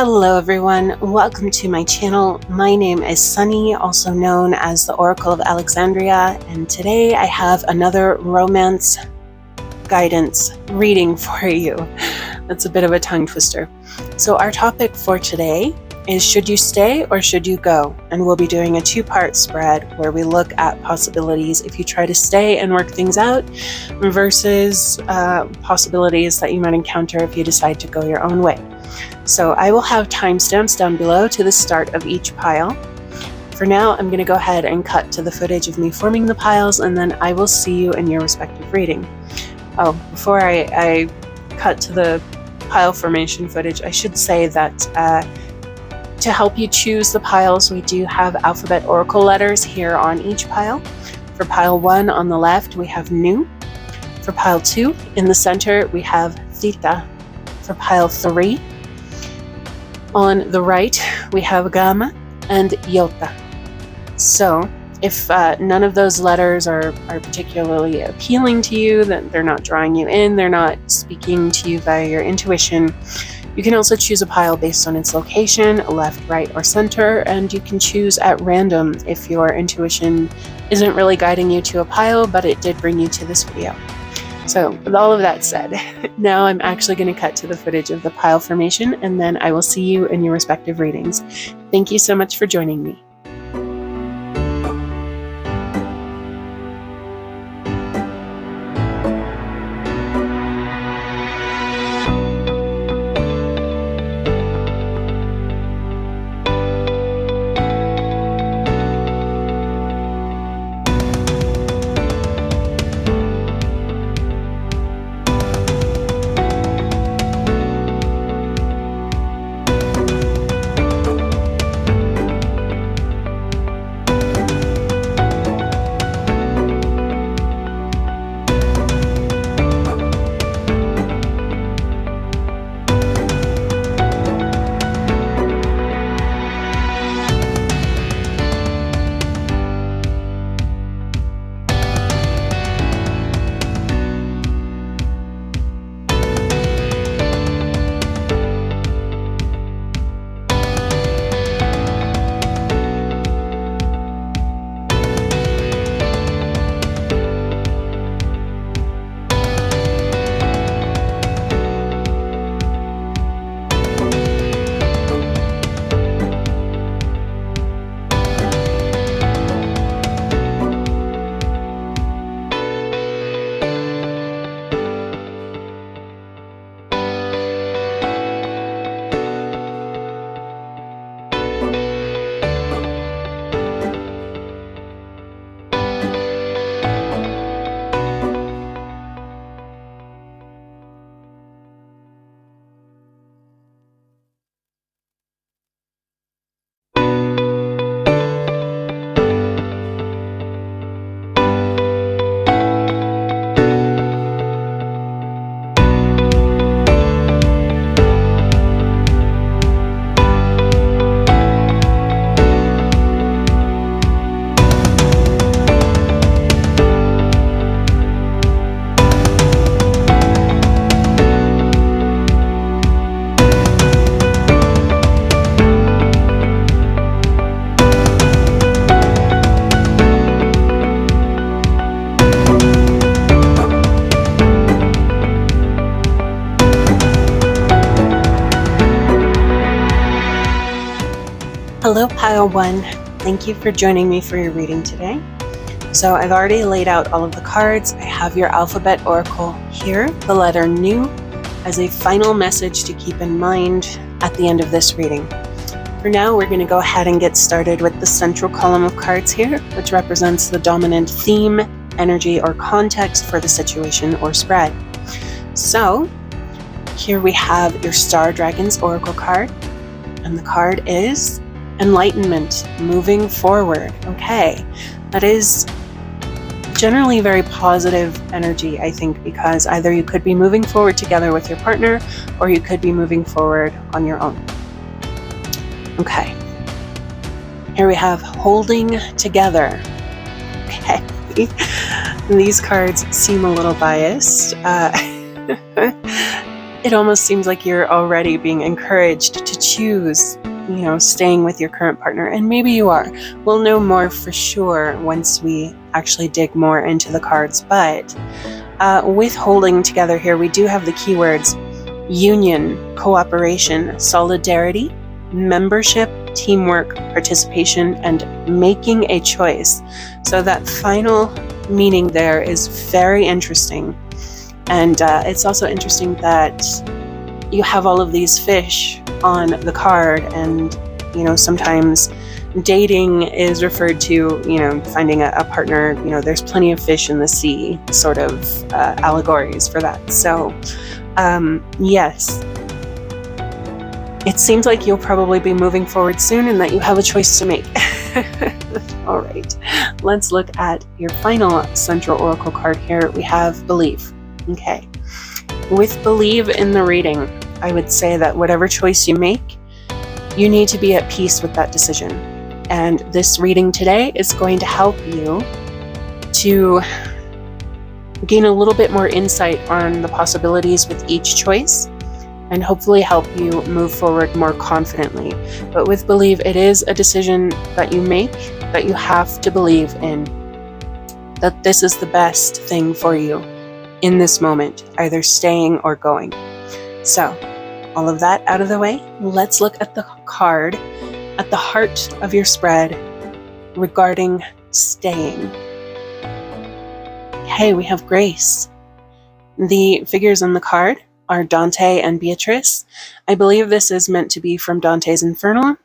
Hello everyone, welcome to my channel. My name is Sunny, also known as the Oracle of Alexandria, and today I have another romance guidance reading for you. That's a bit of a tongue twister. So our topic for today is should you stay or should you go? And we'll be doing a two-part spread where we look at possibilities if you try to stay and work things out versus possibilities that you might encounter if you decide to go your own way. So I will have timestamps down below to the start of each pile. For now, I'm going to go ahead and cut to the footage of me forming the piles, and then I will see you in your respective reading. Oh, before I cut to the pile formation footage, I should say that to help you choose the piles, we do have alphabet oracle letters here on each pile. For pile 1 on the left, we have Nu. For pile 2 in the center, we have Theta. For pile 3, on the right, we have Gamma and Iota. So if none of those letters are particularly appealing to you, that they're not drawing you in, they're not speaking to you via your intuition, you can also choose a pile based on its location, left, right, or center, and you can choose at random if your intuition isn't really guiding you to a pile, but it did bring you to this video. So with all of that said, now I'm actually going to cut to the footage of the pile formation, and then I will see you in your respective readings. Thank you so much for joining me. Hello pile 1, thank you for joining me for your reading today. So I've already laid out all of the cards. I have your alphabet oracle here, the letter Nu, as a final message to keep in mind at the end of this reading. For now, we're going to go ahead and get started with the central column of cards here, which represents the dominant theme, energy, or context for the situation or spread. So here we have your Star Dragon's oracle card, and the card is Enlightenment, moving forward. Okay, that is generally very positive energy, I think, because either you could be moving forward together with your partner or you could be moving forward on your own. Okay, here we have Holding Together. Okay, these cards seem a little biased. it almost seems like you're already being encouraged to choose, staying with your current partner. And maybe you are. We'll know more for sure once we actually dig more into the cards. But with holding together here, we do have the keywords union, cooperation, solidarity, membership, teamwork, participation, and making a choice. So that final meaning there is very interesting. And it's also interesting that you have all of these fish on the card, and sometimes dating is referred to, finding a partner, there's plenty of fish in the sea, sort of allegories for that. So yes, it seems like you'll probably be moving forward soon and that you have a choice to make. All right, let's look at your final central oracle card here. We have believe. Okay, with believe in the reading, I would say that whatever choice you make, you need to be at peace with that decision. And this reading today is going to help you to gain a little bit more insight on the possibilities with each choice and hopefully help you move forward more confidently. But with believe, it is a decision that you make, that you have to believe in, that this is the best thing for you in this moment, either staying or going. So, all of that out of the way, let's look at the card at the heart of your spread regarding staying. Okay, we have Grace. The figures on the card are Dante and Beatrice. I believe this is meant to be from Dante's Inferno,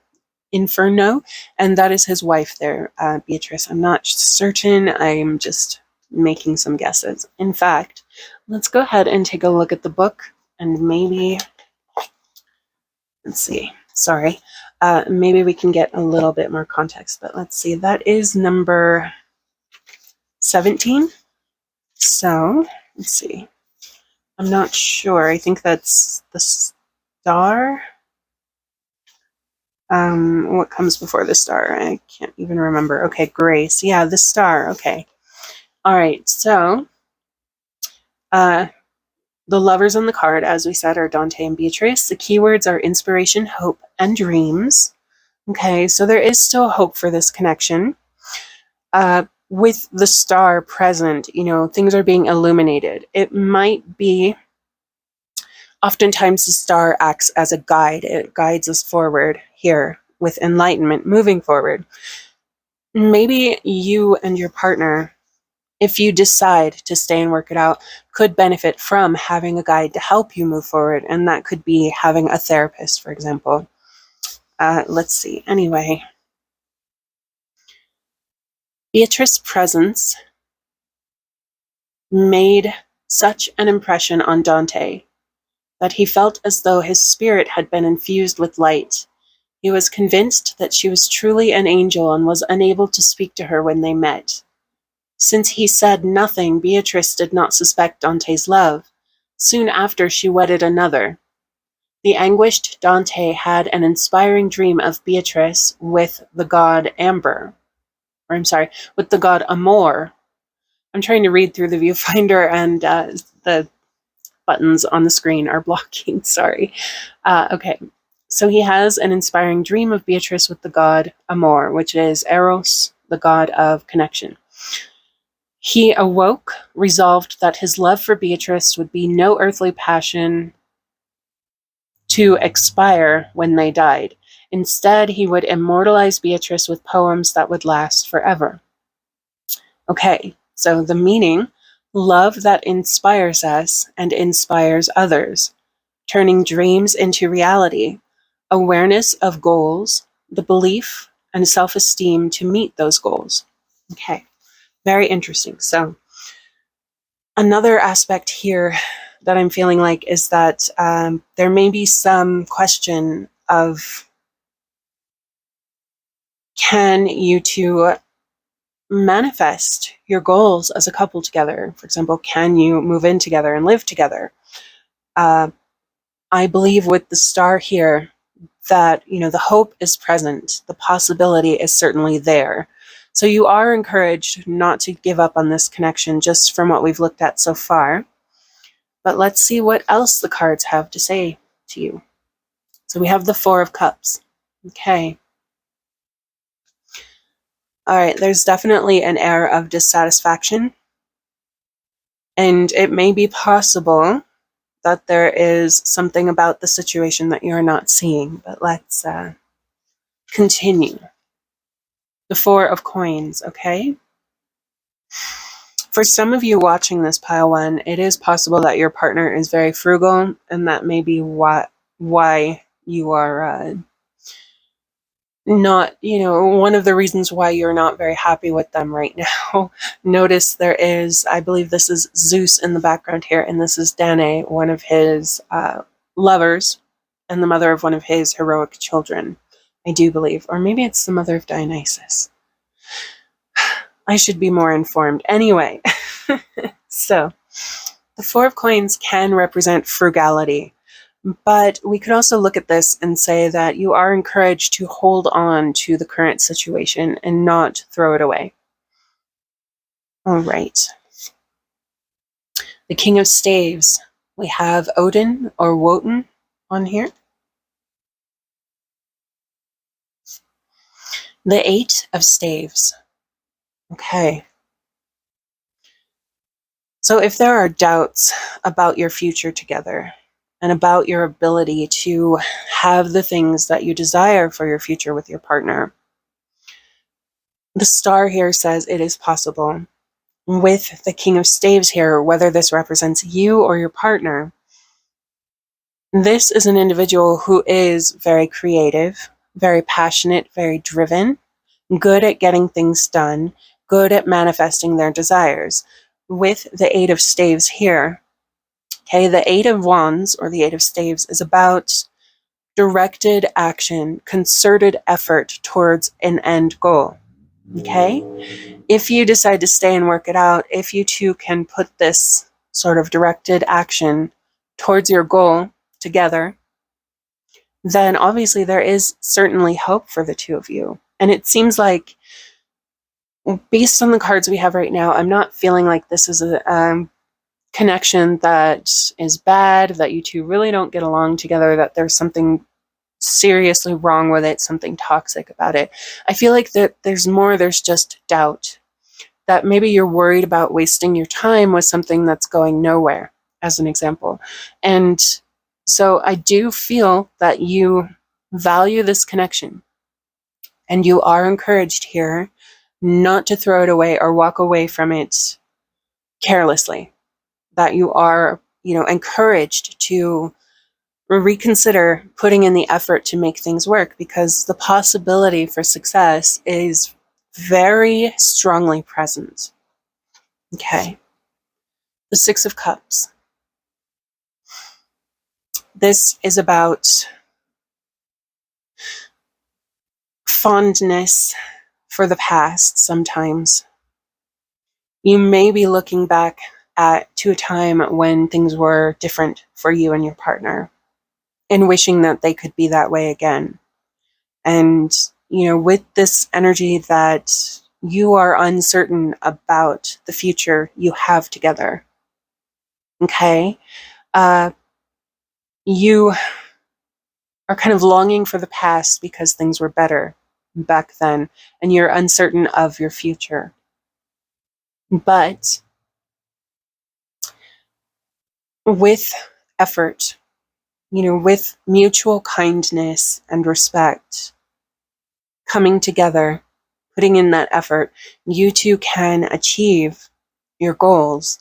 and that is his wife there, Beatrice. I'm not certain, I'm just making some guesses. In fact, let's go ahead and take a look at the book, and maybe, let's see, sorry, maybe we can get a little bit more context, but let's see, that is number 17. So, let's see, I'm not sure, I think that's the star. What comes before the star? I can't even remember. Okay, Grace, yeah, the star, okay. All right, so, the lovers on the card, as we said, are Dante and Beatrice. The keywords are inspiration, hope, and dreams. Okay, so there is still hope for this connection. With the star present, things are being illuminated. It might be, oftentimes the star acts as a guide. It guides us forward here with enlightenment, moving forward. Maybe you and your partner, if you decide to stay and work it out, could benefit from having a guide to help you move forward. And that could be having a therapist, for example. Let's see. Anyway, Beatrice's presence made such an impression on Dante that he felt as though his spirit had been infused with light. He was convinced that she was truly an angel and was unable to speak to her when they met. Since he said nothing, Beatrice did not suspect Dante's love. Soon after, she wedded another. The anguished Dante had an inspiring dream of Beatrice with the god with the god Amor. I'm trying to read through the viewfinder and the buttons on the screen are blocking, sorry. Okay, so he has an inspiring dream of Beatrice with the god Amor, which is Eros, the god of connection. He awoke, resolved that his love for Beatrice would be no earthly passion to expire when they died. Instead, he would immortalize Beatrice with poems that would last forever. Okay, so the meaning, love that inspires us and inspires others, turning dreams into reality, awareness of goals, the belief and self-esteem to meet those goals. Okay, very interesting. So another aspect here that I'm feeling like is that there may be some question of, can you two manifest your goals as a couple together? For example, can you move in together and live together? I believe with the star here that, the hope is present. The possibility is certainly there. So you are encouraged not to give up on this connection just from what we've looked at so far. But let's see what else the cards have to say to you. So we have the Four of Cups. Okay. All right, there's definitely an air of dissatisfaction. And it may be possible that there is something about the situation that you're not seeing. But let's continue. The Four of Coins, okay? For some of you watching this, Pile One, it is possible that your partner is very frugal, and that may be why you are not, one of the reasons why you're not very happy with them right now. Notice there is, I believe this is Zeus in the background here, and this is Danae, one of his lovers, and the mother of one of his heroic children, I do believe. Or maybe it's the mother of Dionysus. I should be more informed. Anyway, so the Four of Coins can represent frugality. But we could also look at this and say that you are encouraged to hold on to the current situation and not throw it away. All right. The King of Staves. We have Odin or Wotan on here. The Eight of Staves. Okay. So if there are doubts about your future together, and about your ability to have the things that you desire for your future with your partner, the star here says it is possible. With the King of Staves here, whether this represents you or your partner, this is an individual who is very creative, very passionate, very driven, good at getting things done, good at manifesting their desires. With the Eight of Staves here, okay, the Eight of Wands, or the Eight of Staves, is about directed action, concerted effort towards an end goal, okay? If you decide to stay and work it out, if you two can put this sort of directed action towards your goal together, then obviously there is certainly hope for the two of you. And it seems like, based on the cards we have right now, I'm not feeling like this is a connection that is bad, that you two really don't get along together, that there's something seriously wrong with it, something toxic about it. I feel like that there's just doubt, that maybe you're worried about wasting your time with something that's going nowhere, as an example. And so I do feel that you value this connection, and you are encouraged here not to throw it away or walk away from it carelessly, that you are, encouraged to reconsider putting in the effort to make things work, because the possibility for success is very strongly present. Okay. The Six of Cups. This is about fondness for the past sometimes. You may be looking back to a time when things were different for you and your partner, and wishing that they could be that way again. And, with this energy that you are uncertain about the future you have together, okay? You are kind of longing for the past because things were better back then, and you're uncertain of your future. But with effort, with mutual kindness and respect, coming together, putting in that effort, you two can achieve your goals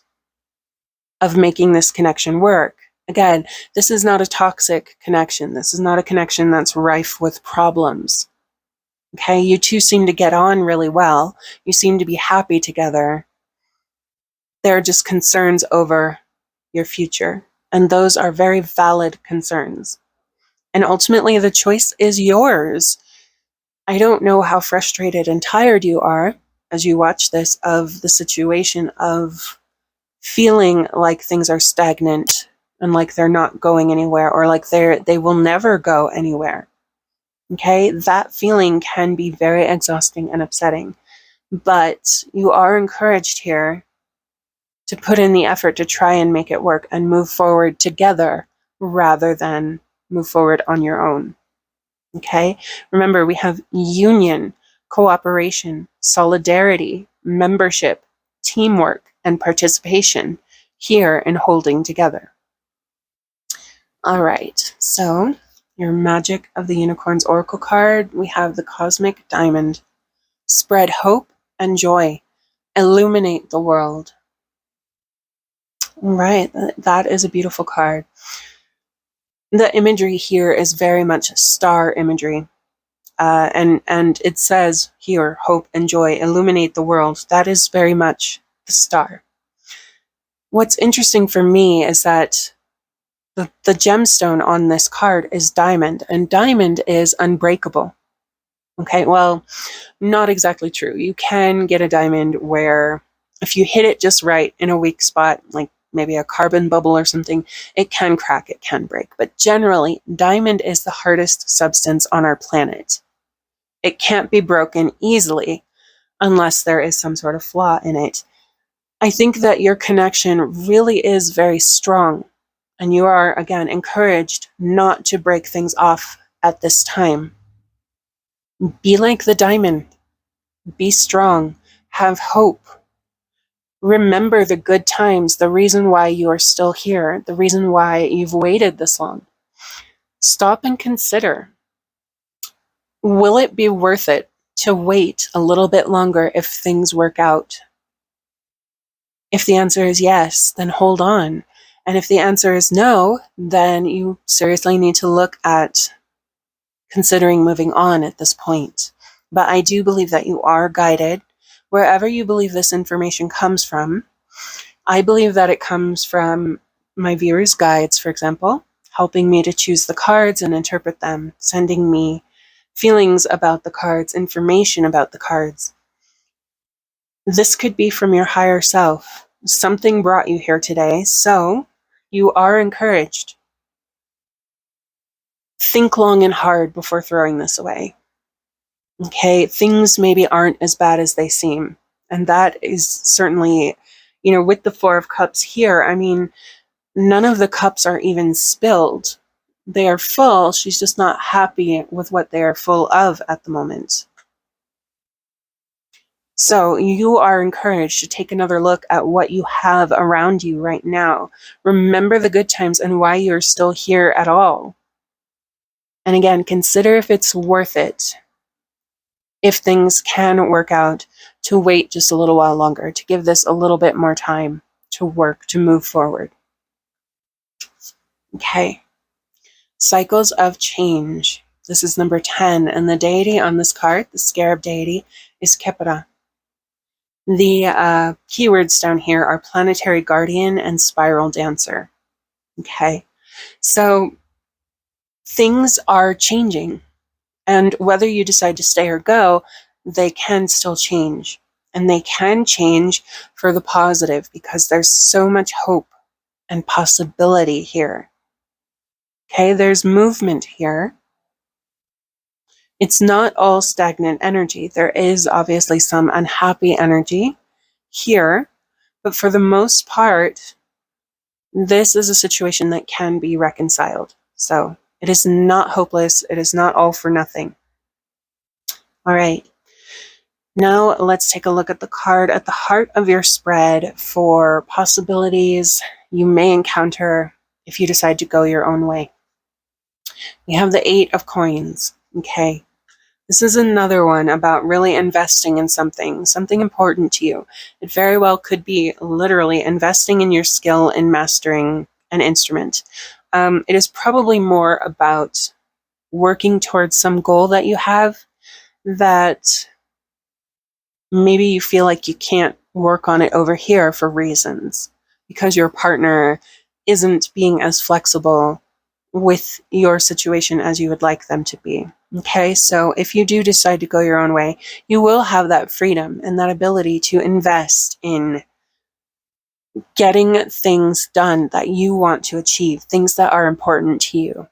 of making this connection work. Again, this is not a toxic connection. This is not a connection that's rife with problems. Okay, you two seem to get on really well. You seem to be happy together. There are just concerns over your future, and those are very valid concerns. And ultimately, the choice is yours. I don't know how frustrated and tired you are as you watch this, of the situation of feeling like things are stagnant and like they're not going anywhere, or like they will never go anywhere. Okay, that feeling can be very exhausting and upsetting, but you are encouraged here to put in the effort to try and make it work and move forward together rather than move forward on your own. Okay? Remember, we have union, cooperation, solidarity, membership, teamwork, and participation here in holding together. All right, so your Magic of the Unicorns Oracle card, we have the Cosmic Diamond. Spread hope and joy. Illuminate the world. All right, that is a beautiful card. The imagery here is very much star imagery. And it says here, hope and joy, illuminate the world. That is very much the star. What's interesting for me is that the gemstone on this card is diamond, and diamond is unbreakable. Okay, well, not exactly true. You can get a diamond where if you hit it just right in a weak spot, like maybe a carbon bubble or something, it can crack, it can break. But generally, diamond is the hardest substance on our planet. It can't be broken easily unless there is some sort of flaw in it. I think that your connection really is very strong, and you are, again, encouraged not to break things off at this time. Be like the diamond. Be strong. Have hope. Remember the good times, the reason why you are still here, the reason why you've waited this long. Stop and consider, will it be worth it to wait a little bit longer if things work out? If the answer is yes, then hold on. And if the answer is no, then you seriously need to look at considering moving on at this point. But I do believe that you are guided wherever you believe this information comes from. I believe that it comes from my viewers' guides, for example, helping me to choose the cards and interpret them, sending me feelings about the cards, information about the cards. This could be from your higher self. Something brought you here today, so you are encouraged. Think long and hard before throwing this away. Okay, things maybe aren't as bad as they seem. And that is certainly, with the Four of Cups here, I mean, none of the cups are even spilled. They are full. She's just not happy with what they are full of at the moment. So you are encouraged to take another look at what you have around you right now. Remember the good times and why you're still here at all. And again, consider if it's worth it, if things can work out, to wait just a little while longer, to give this a little bit more time to work, to move forward. Okay. Cycles of change. This is number 10, and the deity on this card, the scarab deity, is Khepera. The keywords down here are planetary guardian and spiral dancer. Okay, so things are changing, and whether you decide to stay or go, they can still change, and they can change for the positive because there's so much hope and possibility here. Okay, there's movement here. It's not all stagnant energy. There is obviously some unhappy energy here, but for the most part, this is a situation that can be reconciled. So it is not hopeless. It is not all for nothing. All right. Now let's take a look at the card at the heart of your spread for possibilities you may encounter if you decide to go your own way. We have the 8 of Coins. Okay. This is another one about really investing in something important to you. It very well could be literally investing in your skill in mastering an instrument. It is probably more about working towards some goal that you have that maybe you feel like you can't work on it over here for reasons, because your partner isn't being as flexible with your situation as you would like them to be. Okay, so if you do decide to go your own way, you will have that freedom and that ability to invest in getting things done that you want to achieve, things that are important to you.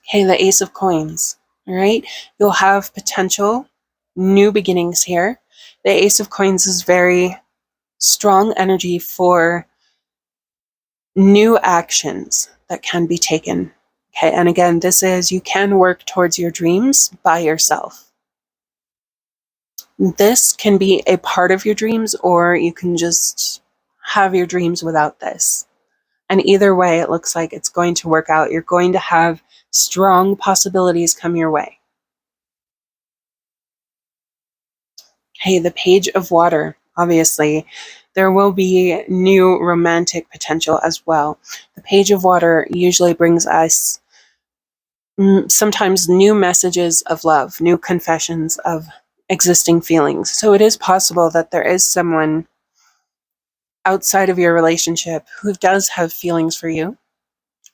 Okay, the Ace of Coins. All right, you'll have potential new beginnings here. The Ace of Coins is very strong energy for new actions that can be taken. Okay, and again, this is you can work towards your dreams by yourself. This can be a part of your dreams, or you can just have your dreams without this. And either way, it looks like it's going to work out. You're going to have strong possibilities come your way. Okay, the Page of Water, obviously. There will be new romantic potential as well. The Page of Water usually brings us sometimes new messages of love, new confessions of existing feelings. So it is possible that there is someone outside of your relationship who does have feelings for you,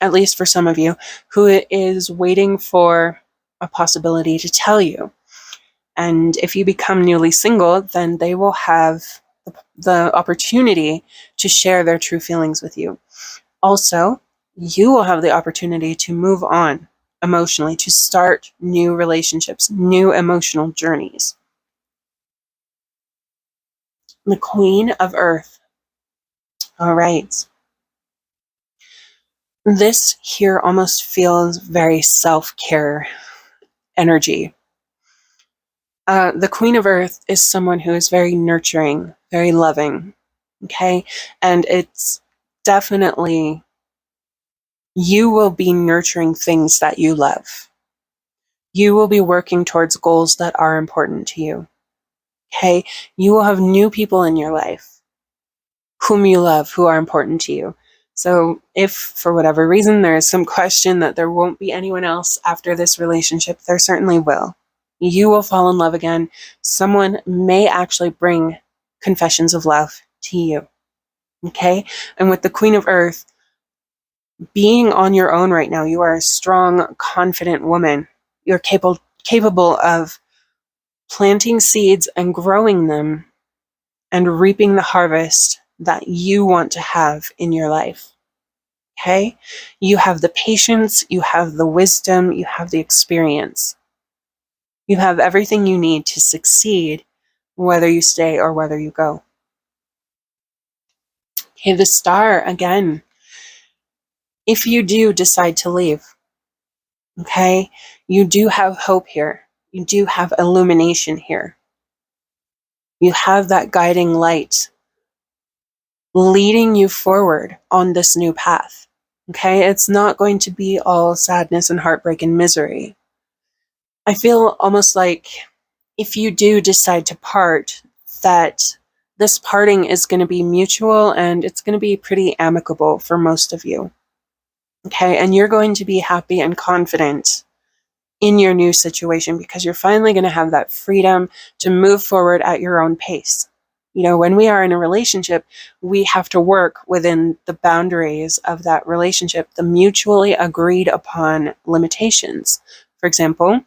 at least for some of you, who is waiting for a possibility to tell you. And if you become newly single, then they will have the opportunity to share their true feelings with you. Also, you will have the opportunity to move on emotionally, to start new relationships, new emotional journeys. The Queen of Earth. All right. This here almost feels very self-care energy. The Queen of Earth is someone who is very nurturing, very loving, okay? And it's definitely, you will be nurturing things that you love. You will be working towards goals that are important to you, okay? You will have new people in your life whom you love, who are important to you. So if, for whatever reason, there is some question that there won't be anyone else after this relationship, there certainly will. You will fall in love again. Someone may actually bring confessions of love to you. Okay? And with the Queen of Earth, being on your own right now, you are a strong, confident woman. You're capable of planting seeds and growing them and reaping the harvest that you want to have in your life. Okay? You have the patience, you have the wisdom, you have the experience. You have everything you need to succeed, whether you stay or whether you go. Okay, the Star, again. If you do decide to leave, okay, you do have hope here. You do have illumination here. You have that guiding light leading you forward on this new path. Okay, it's not going to be all sadness and heartbreak and misery. I feel almost like if you do decide to part, that this parting is going to be mutual and it's going to be pretty amicable for most of you. Okay, and you're going to be happy and confident in your new situation because you're finally going to have that freedom to move forward at your own pace. You know, when we are in a relationship, we have to work within the boundaries of that relationship, the mutually agreed upon limitations. For example,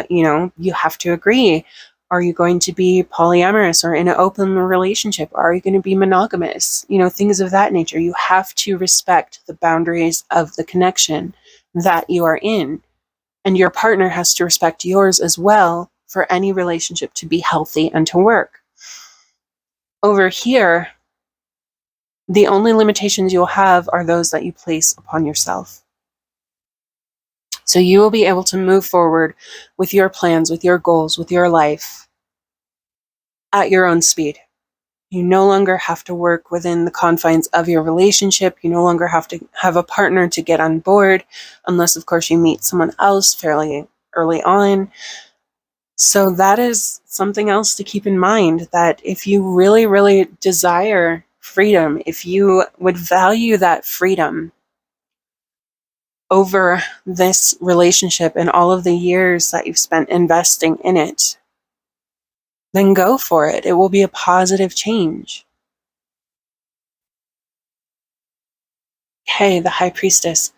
you have to agree. Are you going to be polyamorous or in an open relationship? Are you going to be monogamous? You know, things of that nature. You have to respect the boundaries of the connection that you are in. And your partner has to respect yours as well for any relationship to be healthy and to work. Over here, the only limitations you'll have are those that you place upon yourself. So you will be able to move forward with your plans, with your goals, with your life at your own speed. You no longer have to work within the confines of your relationship. You no longer have to have a partner to get on board, unless, of course, you meet someone else fairly early on. So that is something else to keep in mind, that if you really, really desire freedom, if you would value that freedom over this relationship and all of the years that you've spent investing in it, then go for it. It will be a positive change. Okay, the High Priestess.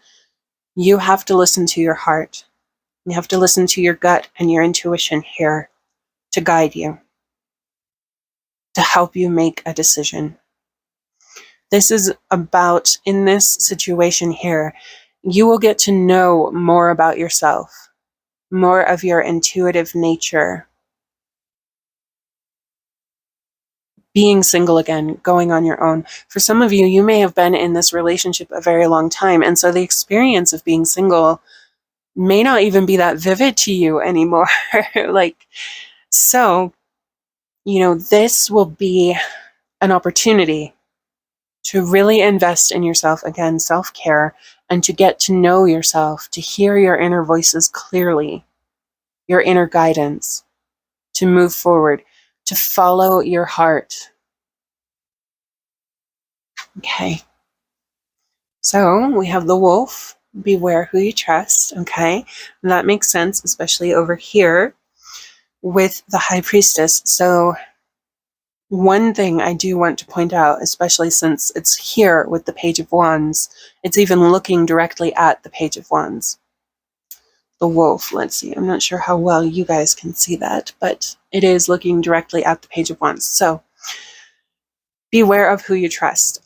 You have to listen to your heart. You have to listen to your gut and your intuition here to guide you, to help you make a decision. This is about, in this situation here, you will get to know more about yourself, more of your intuitive nature. being single again, going on your own. For some of you, you may have been in this relationship a very long time, and so the experience of being single may not even be that vivid to you anymore. So, this will be an opportunity to really invest in yourself, again, self-care, and to get to know yourself, to hear your inner voices clearly, your inner guidance, to move forward, to follow your heart. Okay. So we have the wolf, beware who you trust. Okay. And that makes sense, especially over here with the high priestess. So one thing I do want to point out, especially since it's here with the Page of Wands, it's even looking directly at the Page of Wands. The wolf, let's see, I'm not sure how well you guys can see that, but it is looking directly at the Page of Wands. So beware of who you trust.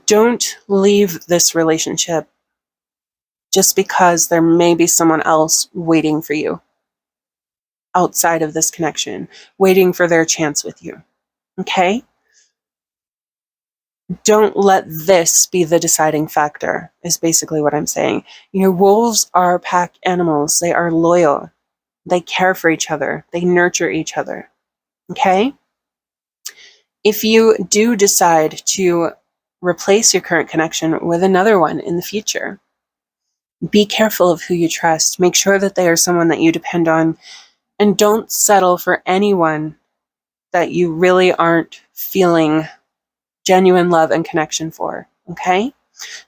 Don't leave this relationship just because there may be someone else waiting for you outside of this connection, waiting for their chance with you. Okay? Don't let this be the deciding factor, is basically what I'm saying. Wolves are pack animals. They are loyal. They care for each other. They nurture each other. Okay? If you do decide to replace your current connection with another one in the future, be careful of who you trust. Make sure that they are someone that you depend on, and don't settle for anyone that you really aren't feeling genuine love and connection for, okay?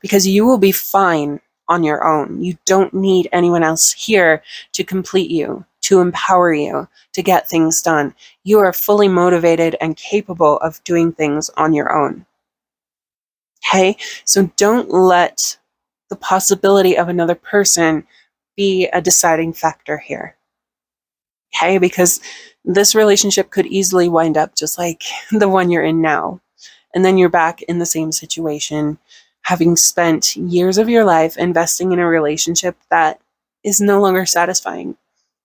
Because you will be fine on your own. You don't need anyone else here to complete you, to empower you, to get things done. You are fully motivated and capable of doing things on your own. Okay? So don't let the possibility of another person be a deciding factor here. Okay? Because this relationship could easily wind up just like the one you're in now. And then you're back in the same situation, having spent years of your life investing in a relationship that is no longer satisfying.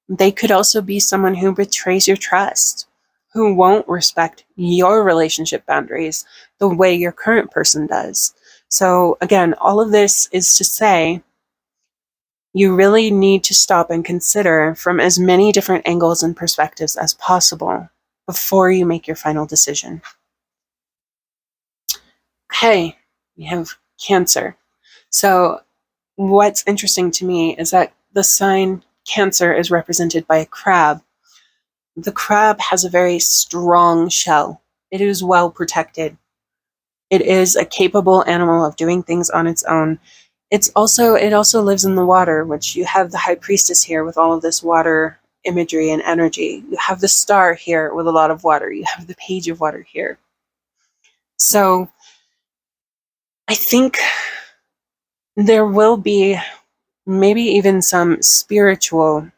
They could also be someone who betrays your trust, who won't respect your relationship boundaries the way your current person does. So again, all of this is to say, you really need to stop and consider from as many different angles and perspectives as possible before you make your final decision. Okay, we have Cancer. So what's interesting to me is that the sign Cancer is represented by a crab. The crab has a very strong shell. It is well protected. It is a capable animal of doing things on its own. It also lives in the water, which you have the High Priestess here with all of this water imagery and energy. You have the Star here with a lot of water. You have the Page of Water here. So I think there will be maybe even some spiritual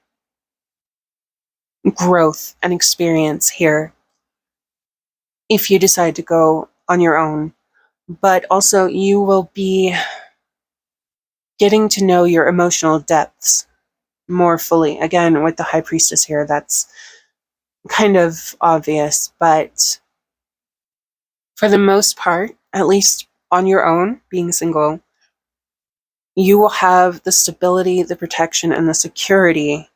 growth and experience here if you decide to go on your own. But also you will be getting to know your emotional depths more fully. Again, with the High Priestess here, that's kind of obvious, but for the most part, at least on your own, being single, you will have the stability, the protection, and the security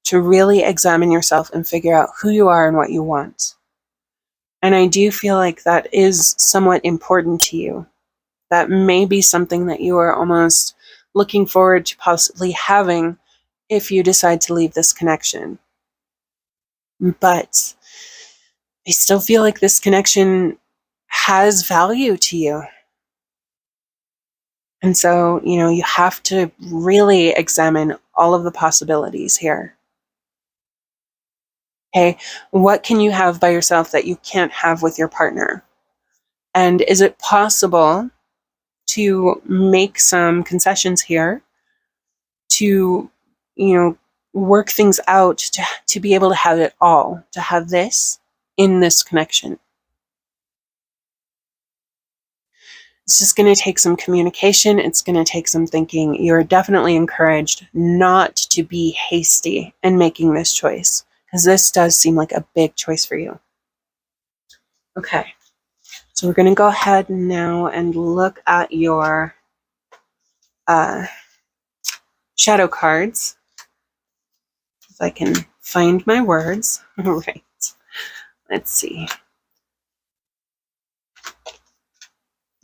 to really examine yourself and figure out who you are and what you want. And I do feel like that is somewhat important to you. That may be something that you are almost looking forward to possibly having if you decide to leave this connection. But I still feel like this connection has value to you. And so, you have to really examine all of the possibilities here. Okay, what can you have by yourself that you can't have with your partner? And is it possible to make some concessions here to, work things out to be able to have it all, to have this in this connection? It's just going to take some communication. It's going to take some thinking. You're definitely encouraged not to be hasty in making this choice, because this does seem like a big choice for you. Okay, so we're going to go ahead now and look at your shadow cards. If I can find my words. All right, let's see.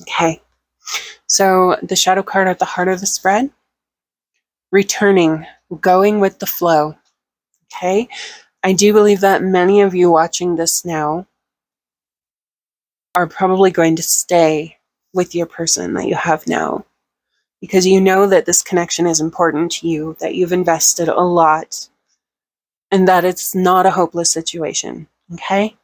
Okay, so the shadow card at the heart of the spread, returning, going with the flow. Okay, I do believe that many of you watching this now are probably going to stay with your person that you have now, because you know that this connection is important to you, that you've invested a lot, and that it's not a hopeless situation, okay?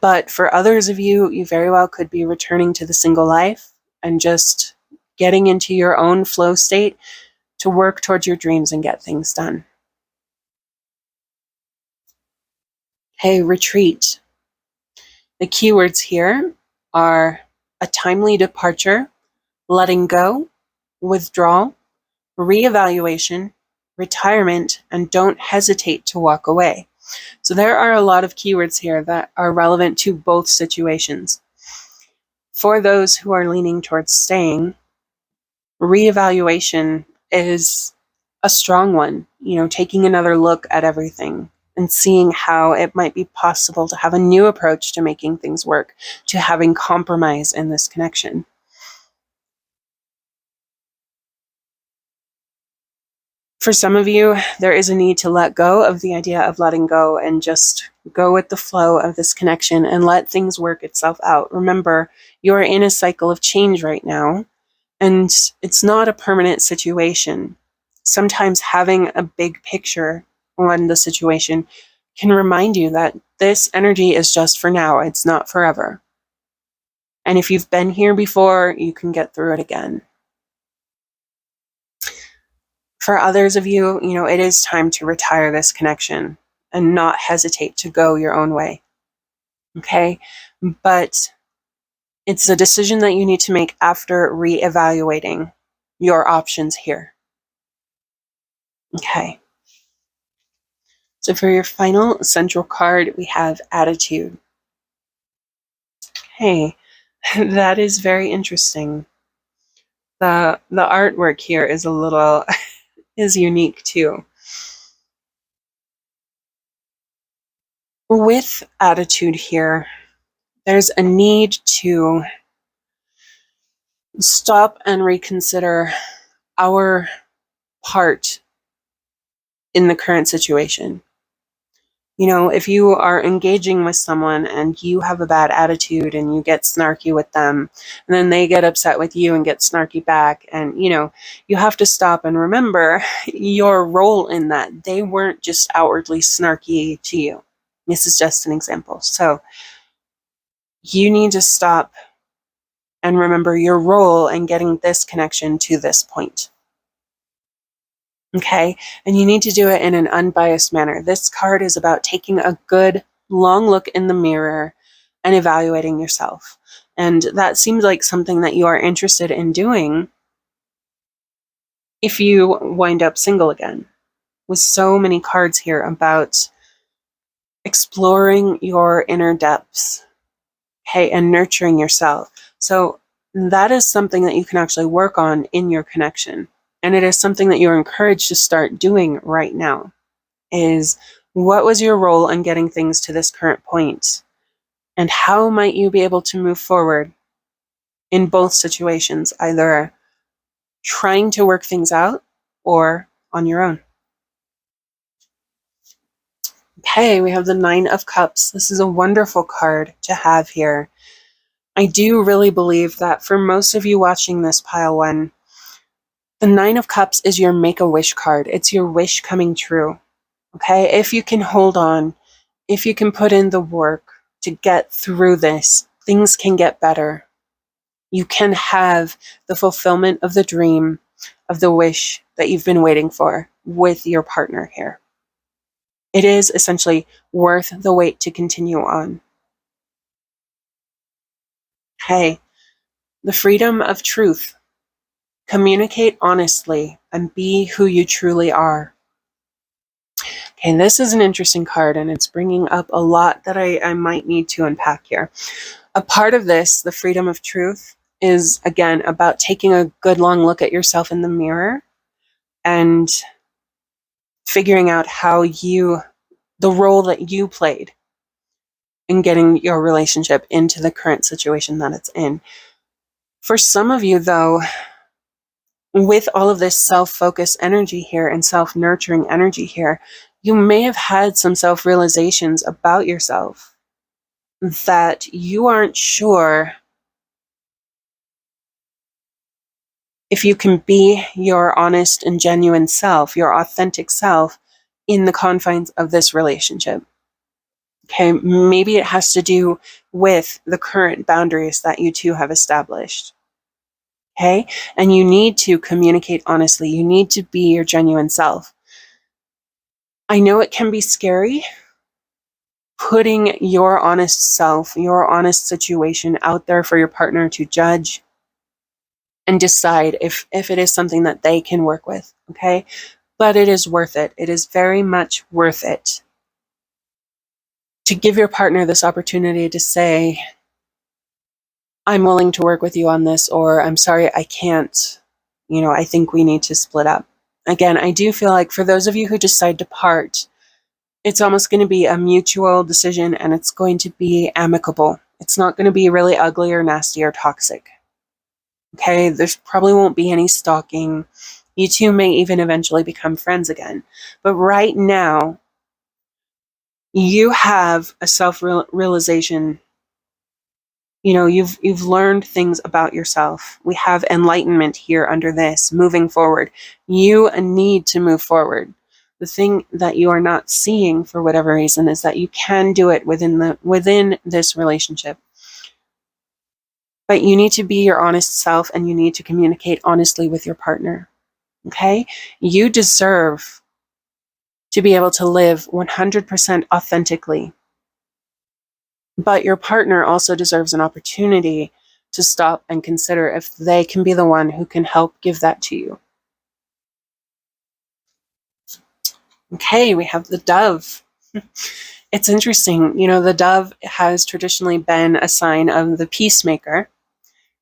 But for others of you, you very well could be returning to the single life and just getting into your own flow state to work towards your dreams and get things done. Hey, retreat. The keywords here are a timely departure, letting go, withdrawal, reevaluation, retirement, and don't hesitate to walk away. So there are a lot of keywords here that are relevant to both situations. For those who are leaning towards staying, reevaluation is a strong one, taking another look at everything and seeing how it might be possible to have a new approach to making things work, to having compromise in this connection. For some of you, there is a need to let go of the idea of letting go and just go with the flow of this connection and let things work itself out. Remember, you are in a cycle of change right now, and it's not a permanent situation. Sometimes having a big picture on the situation can remind you that this energy is just for now, it's not forever. And if you've been here before, you can get through it again. For others of you, it is time to retire this connection and not hesitate to go your own way. Okay? But it's a decision that you need to make after reevaluating your options here. Okay. So for your final central card, we have attitude. Okay. That is very interesting. The artwork here is a little is unique too. With attitude here, there's a need to stop and reconsider our part in the current situation. If you are engaging with someone and you have a bad attitude and you get snarky with them, and then they get upset with you and get snarky back, and you have to stop and remember your role in that. They weren't just outwardly snarky to you. This is just an example. So you need to stop and remember your role in getting this connection to this point. Okay? And you need to do it in an unbiased manner. This card is about taking a good, long look in the mirror and evaluating yourself. And that seems like something that you are interested in doing if you wind up single again. With so many cards here about exploring your inner depths, okay, and nurturing yourself. So that is something that you can actually work on in your connection. And it is something that you're encouraged to start doing right now, is what was your role in getting things to this current point? And how might you be able to move forward in both situations, either trying to work things out or on your own? Okay, we have the Nine of Cups. This is a wonderful card to have here. I do really believe that for most of you watching this pile one, the Nine of Cups is your Make-A-Wish card. It's your wish coming true. Okay, if you can hold on, if you can put in the work to get through this, things can get better. You can have the fulfillment of the dream, of the wish that you've been waiting for with your partner here. It is essentially worth the wait to continue on. Okay, the freedom of truth. Communicate honestly and be who you truly are. Okay, this is an interesting card, and it's bringing up a lot that I might need to unpack here. A part of this, the freedom of truth, is again about taking a good long look at yourself in the mirror and figuring out the role that you played in getting your relationship into the current situation that it's in. For some of you, though, with all of this self-focused energy here and self-nurturing energy here, you may have had some self-realizations about yourself that you aren't sure if you can be your honest and genuine self, your authentic self, in the confines of this relationship. Okay, maybe it has to do with the current boundaries that you two have established. Okay, and you need to communicate honestly. You need to be your genuine self. I know it can be scary putting your honest self, your honest situation out there for your partner to judge and decide if it is something that they can work with, okay? But it is worth it. It is very much worth it to give your partner this opportunity to say, I'm willing to work with you on this, or I'm sorry, I can't. I think we need to split up. Again, I do feel like for those of you who decide to part, it's almost going to be a mutual decision, and it's going to be amicable. It's not going to be really ugly or nasty or toxic. Okay, there's probably won't be any stalking. You two may even eventually become friends again. But right now, you have a self-realization. You've learned things about yourself. We have enlightenment here under this, moving forward. You need to move forward. The thing that you are not seeing for whatever reason is that you can do it within this relationship. But you need to be your honest self, and you need to communicate honestly with your partner. Okay? You deserve to be able to live 100% authentically. But your partner also deserves an opportunity to stop and consider if they can be the one who can help give that to you. Okay, we have the dove. It's interesting. The dove has traditionally been a sign of the peacemaker.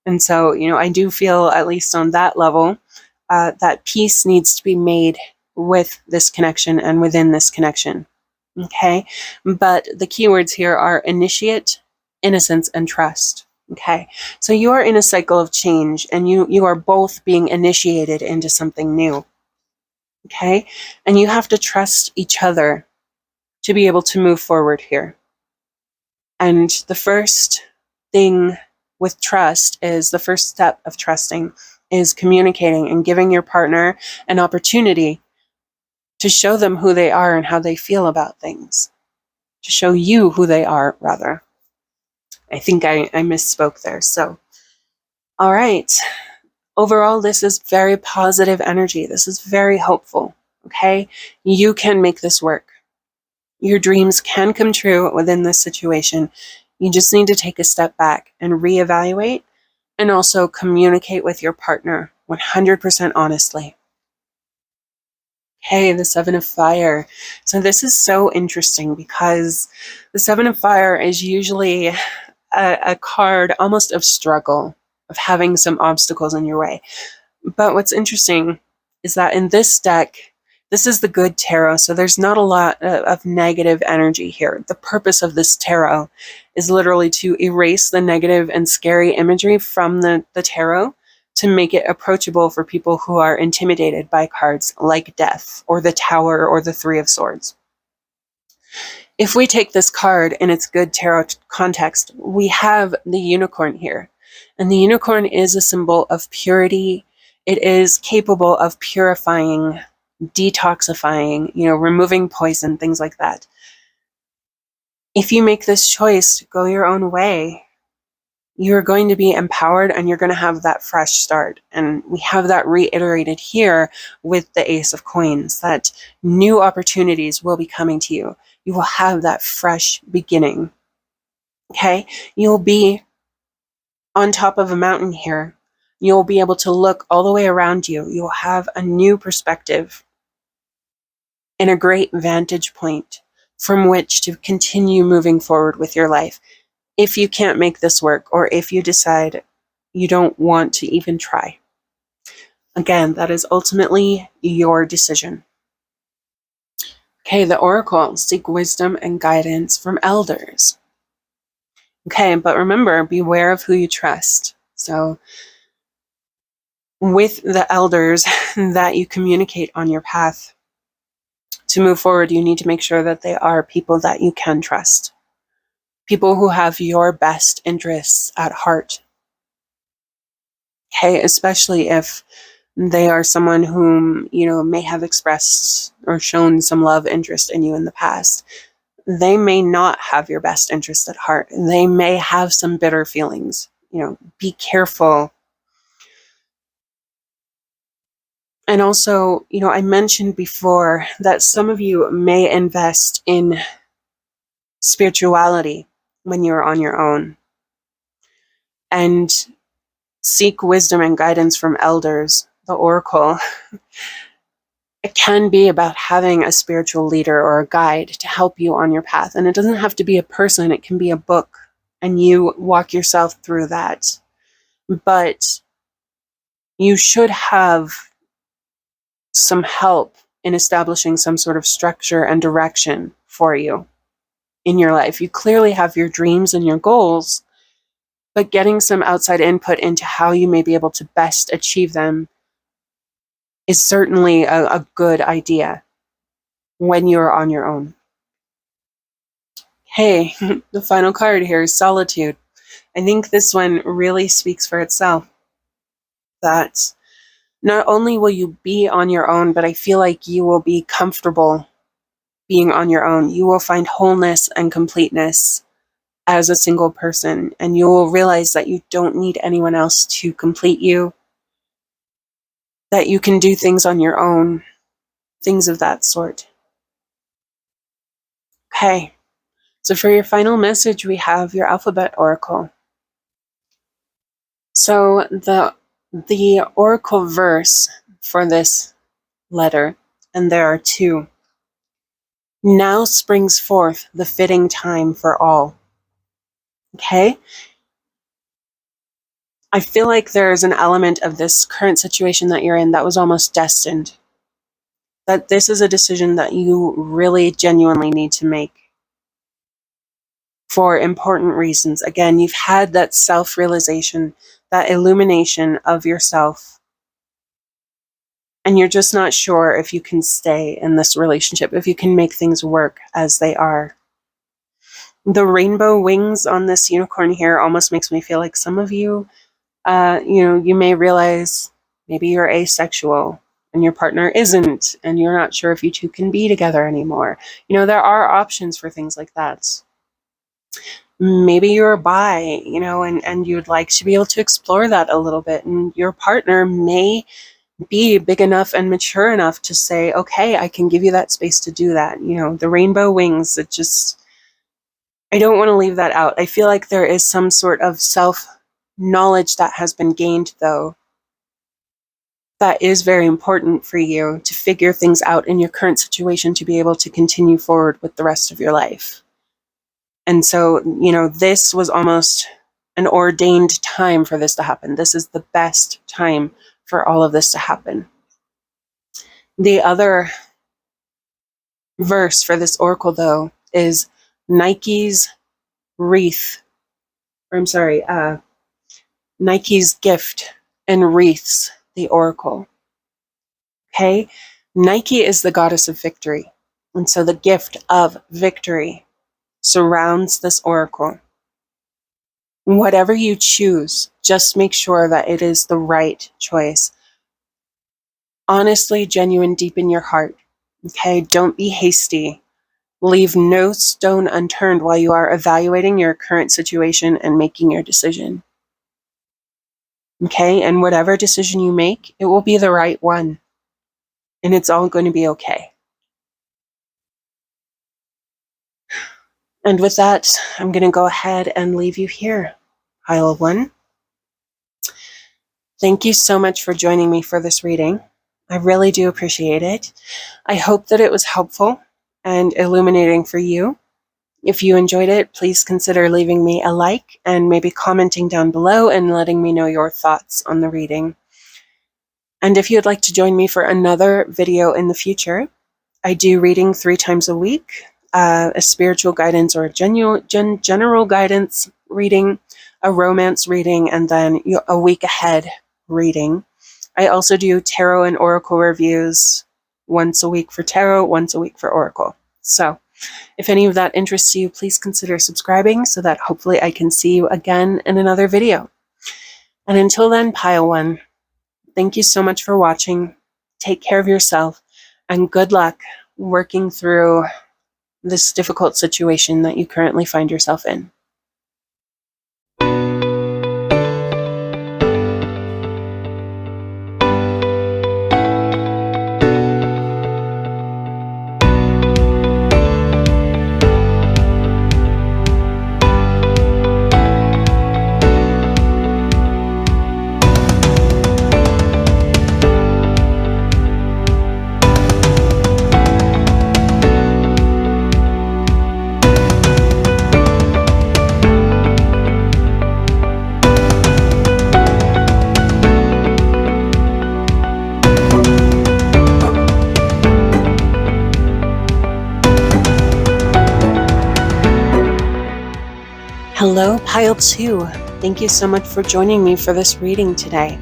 And so, I do feel, at least on that level, that peace needs to be made with this connection and within this connection. Okay? But the keywords here are initiate, innocence, and trust. Okay? So you are in a cycle of change, and you are both being initiated into something new. Okay? And you have to trust each other to be able to move forward here. And the first thing with trust is, the first step of trusting is communicating and giving your partner an opportunity to show them who they are and how they feel about things. To show you who they are, rather. I think I misspoke there. So, all right. Overall, this is very positive energy. This is very hopeful. Okay? You can make this work. Your dreams can come true within this situation. You just need to take a step back and reevaluate, and also communicate with your partner 100% honestly. Okay, the Seven of Fire. So this is so interesting because the Seven of Fire is usually a card almost of struggle, of having some obstacles in your way. But what's interesting is that in this deck, this is the good tarot, so there's not a lot of negative energy here. The purpose of this tarot is literally to erase the negative and scary imagery from the tarot, to make it approachable for people who are intimidated by cards like Death, or the Tower, or the Three of Swords. If we take this card in its good tarot context, we have the unicorn here. And the unicorn is a symbol of purity. It is capable of purifying, detoxifying, removing poison, things like that. If you make this choice to go your own way, you're going to be empowered, and you're going to have that fresh start. And we have that reiterated here with the Ace of Coins, that new opportunities will be coming to you. You will have that fresh beginning. Okay? You'll be on top of a mountain here. You'll be able to look all the way around you. You'll have a new perspective. and a great vantage point from which to continue moving forward with your life. If you can't make this work, or if you decide you don't want to even try. Again, that is ultimately your decision. Okay, the Oracle, seek wisdom and guidance from elders. Okay, but remember, beware of who you trust. So with the elders that you communicate on your path to move forward, you need to make sure that they are people that you can trust. People who have your best interests at heart. Okay, especially if they are someone whom, may have expressed or shown some love interest in you in the past. They may not have your best interest at heart. They may have some bitter feelings. Be careful. And also, I mentioned before that some of you may invest in spirituality when you're on your own and seek wisdom and guidance from elders, the Oracle. It can be about having a spiritual leader or a guide to help you on your path. And it doesn't have to be a person, it can be a book, and you walk yourself through that. But you should have some help in establishing some sort of structure and direction for you in your life. You clearly have your dreams and your goals, but getting some outside input into how you may be able to best achieve them is certainly a good idea when you're on your own. Hey, the final card here is Solitude. I think this one really speaks for itself. That not only will you be on your own, but I feel like you will be comfortable being on your own. You will find wholeness and completeness as a single person, and you will realize that you don't need anyone else to complete you, that you can do things on your own, things of that sort. Okay, so for your final message, we have your Alphabet Oracle. So the Oracle verse for this letter, and there are two. Now springs forth the fitting time for all. Okay? I feel like there's an element of this current situation that you're in that was almost destined. That this is a decision that you really genuinely need to make for important reasons. Again, you've had that self-realization, that illumination of yourself, and you're just not sure if you can stay in this relationship, if you can make things work as they are. The rainbow wings on this unicorn here almost makes me feel like some of you, you may realize maybe you're asexual and your partner isn't, and you're not sure if you two can be together anymore. There are options for things like that. Maybe you're bi, and you'd like to be able to explore that a little bit, and your partner may be big enough and mature enough to say, okay, I can give you that space to do that. The rainbow wings, I don't want to leave that out. I feel like there is some sort of self-knowledge that has been gained, though, that is very important for you to figure things out in your current situation to be able to continue forward with the rest of your life. And so, this was almost an ordained time for this to happen. This is the best time for all of this to happen. The other verse for this oracle, though, is Nike's gift and wreaths, the oracle. Okay? Nike is the goddess of victory. And so the gift of victory surrounds this oracle. Whatever you choose, just make sure that it is the right choice. Honestly, genuine, deep in your heart. Okay? Don't be hasty. Leave no stone unturned while you are evaluating your current situation and making your decision. Okay? And whatever decision you make, it will be the right one. And it's all going to be okay. And with that, I'm going to go ahead and leave you here. Pile 1. Thank you so much for joining me for this reading. I really do appreciate it. I hope that it was helpful and illuminating for you. If you enjoyed it, please consider leaving me a like and maybe commenting down below and letting me know your thoughts on the reading. And if you'd like to join me for another video in the future, I do reading 3 times a week, a spiritual guidance or a general guidance reading, a romance reading, and then a week ahead reading. I also do tarot and oracle reviews once a week for tarot, once a week for oracle. So if any of that interests you, please consider subscribing so that hopefully I can see you again in another video. And until then, Pile One, thank you so much for watching. Take care of yourself and good luck working through this difficult situation that you currently find yourself in. Hello, Pile 2. Thank you so much for joining me for this reading today.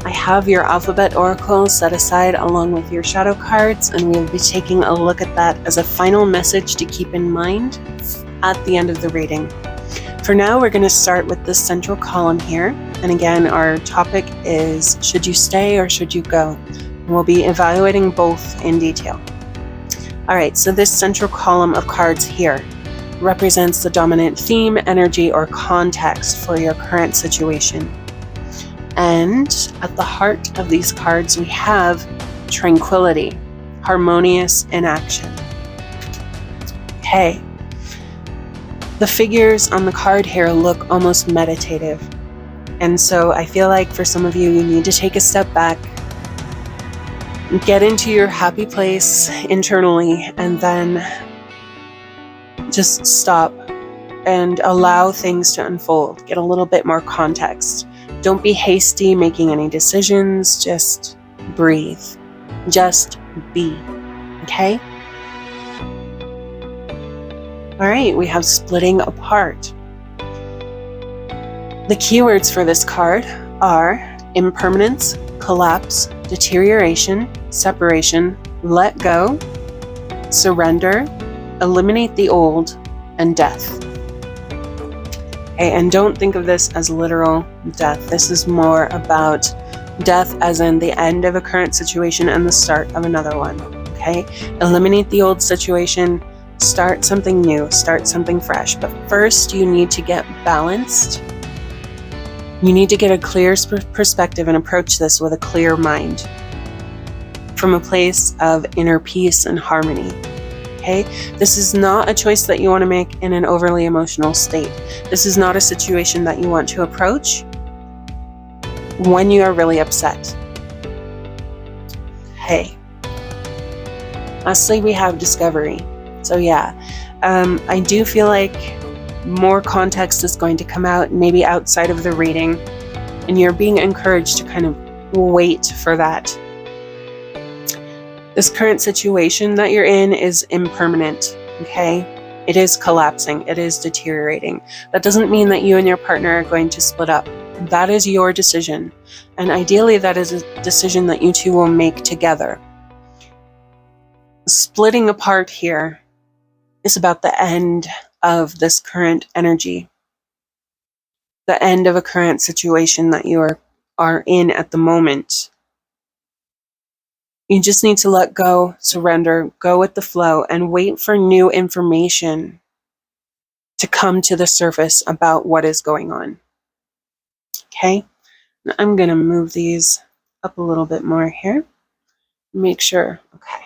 I have your alphabet oracle set aside along with your shadow cards, and we'll be taking a look at that as a final message to keep in mind at the end of the reading. For now, we're going to start with this central column here. And again, our topic is, should you stay or should you go? And we'll be evaluating both in detail. All right, so this central column of cards here represents the dominant theme, energy, or context for your current situation. And at the heart of these cards, we have tranquility, harmonious inaction. Okay. The figures on the card here look almost meditative. And so I feel like for some of you, you need to take a step back, get into your happy place internally, and then just stop and allow things to unfold. Get a little bit more context. Don't be hasty making any decisions. Just breathe. Just be. Okay? All right, we have splitting apart. The keywords for this card are impermanence, collapse, deterioration, separation, let go, surrender, eliminate the old, and death. Okay, and don't think of this as literal death. This is more about death as in the end of a current situation and the start of another one. Okay? Eliminate the old situation, start something new, start something fresh. But first, you need to get balanced. You need to get a clear perspective and approach this with a clear mind from a place of inner peace and harmony. Okay? This is not a choice that you want to make in an overly emotional state. This is not a situation that you want to approach when you are really upset. Okay. Lastly, we have discovery. So yeah, I do feel like more context is going to come out, maybe outside of the reading, and you're being encouraged to kind of wait for that. This current situation that you're in is impermanent, okay? It is collapsing, it is deteriorating. That doesn't mean that you and your partner are going to split up. That is your decision. And ideally, that is a decision that you two will make together. Splitting apart here is about the end of this current energy, the end of a current situation that you are in at the moment. You just need to let go, surrender, go with the flow, and wait for new information to come to the surface about what is going on. Okay? Now I'm going to move these up a little bit more here. Make sure. Okay.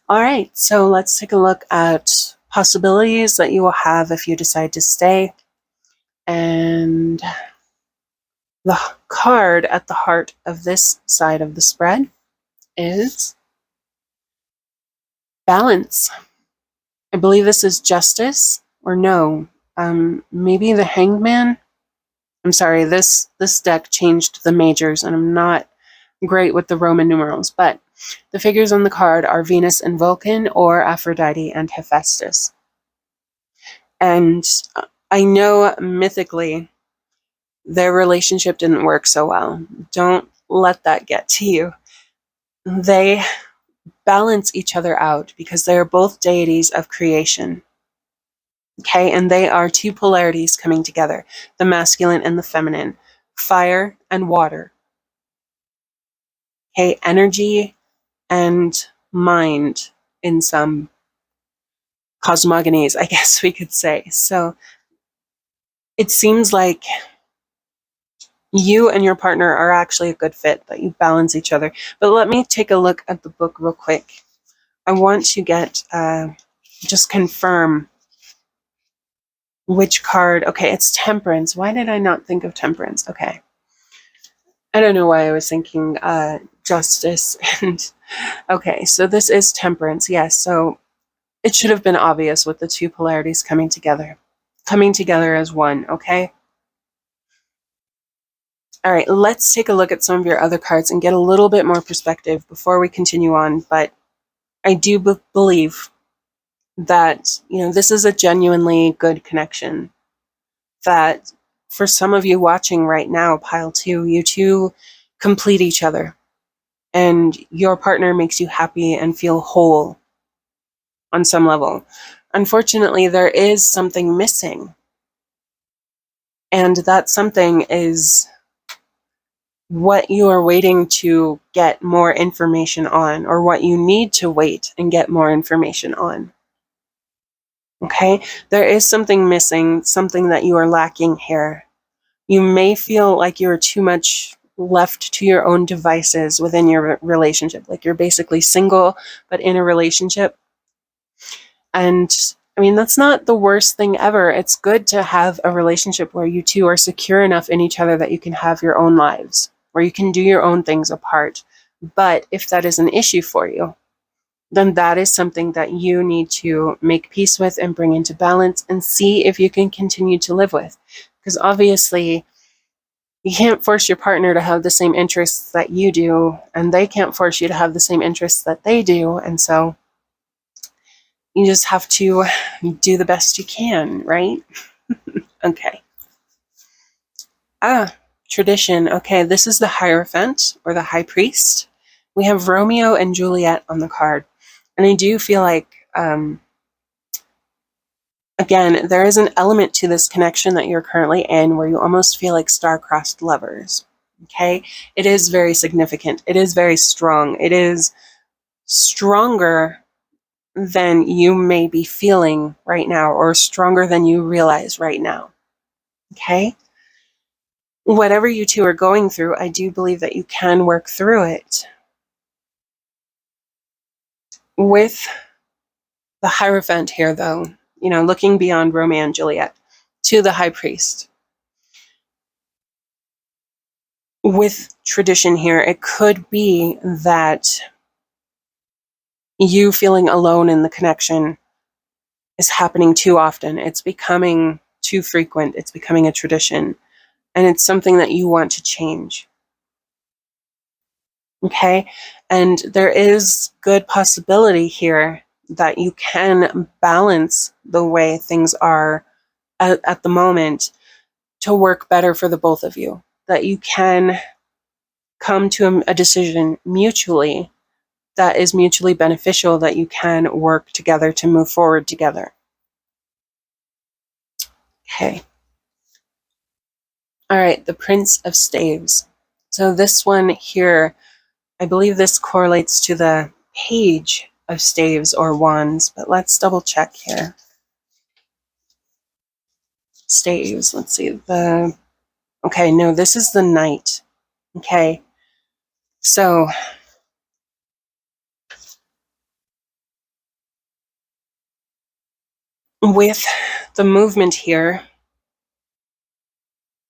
All right, so let's take a look at possibilities that you will have if you decide to stay. And The card at the heart of this side of the spread is balance. I believe this is justice, or no, maybe the Hanged Man. I'm sorry, this deck changed the majors, and I'm not great with the Roman numerals, but the figures on the card are Venus and Vulcan, or Aphrodite and Hephaestus. And I know mythically their relationship didn't work so well. Don't let that get to you. They balance each other out because they are both deities of creation. Okay, and they are two polarities coming together, the masculine and the feminine, fire and water. Okay, energy and mind in some cosmogonies, I guess we could say. So it seems like you and your partner are actually a good fit, that you balance each other. But let me take a look at the book real quick. I want to get, just confirm which card. Okay, it's Temperance. Why did I not think of Temperance? Okay. I don't know why I was thinking Justice. And okay, so this is Temperance. Yes, so it should have been obvious with the two polarities coming together as one, okay? All right, let's take a look at some of your other cards and get a little bit more perspective before we continue on. But I do believe that, this is a genuinely good connection. That for some of you watching right now, pile two, you two complete each other. And your partner makes you happy and feel whole on some level. Unfortunately, there is something missing. And that something is what you are waiting to get more information on, or what you need to wait and get more information on. Okay? There is something missing, something that you are lacking here. You may feel like you're too much left to your own devices within your relationship. Like you're basically single, but in a relationship. And I mean, that's not the worst thing ever. It's good to have a relationship where you two are secure enough in each other that you can have your own lives, where you can do your own things apart. But if that is an issue for you, then that is something that you need to make peace with and bring into balance and see if you can continue to live with. Because obviously, you can't force your partner to have the same interests that you do, and they can't force you to have the same interests that they do. And so you just have to do the best you can, right? Okay. Tradition. Okay, this is the Hierophant, or the High Priest. We have Romeo and Juliet on the card. And I do feel like, again, there is an element to this connection that you're currently in where you almost feel like star-crossed lovers. Okay? It is very significant. It is very strong. It is stronger than you may be feeling right now, or stronger than you realize right now. Okay? Whatever you two are going through, I do believe that you can work through it. With the Hierophant here, though, looking beyond Romeo and Juliet to the High Priest. With tradition here, it could be that you feeling alone in the connection is happening too often. It's becoming too frequent. It's becoming a tradition. And it's something that you want to change. Okay? And there is good possibility here that you can balance the way things are at the moment to work better for the both of you. That you can come to a decision mutually that is mutually beneficial, that you can work together to move forward together. Okay. All right, the Prince of Staves. So this one here, I believe this correlates to the Page of Staves or Wands, but let's double check here. Staves, let's see. Okay, no, this is the Knight. Okay, so with the movement here,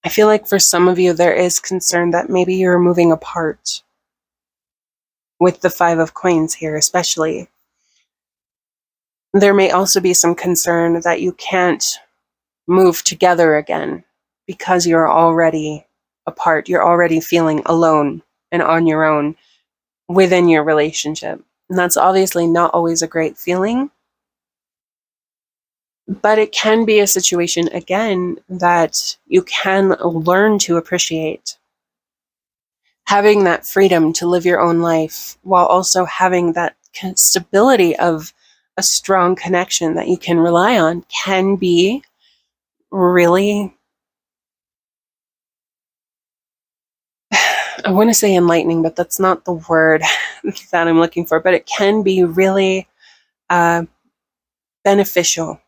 I feel like for some of you, there is concern that maybe you're moving apart with the Five of Coins here, especially. There may also be some concern that you can't move together again because you're already apart. You're already feeling alone and on your own within your relationship. And that's obviously not always a great feeling, but it can be a situation, again, that you can learn to appreciate. Having that freedom to live your own life while also having that stability of a strong connection that you can rely on can be really, I want to say enlightening, but that's not the word that I'm looking for, but it can be really beneficial.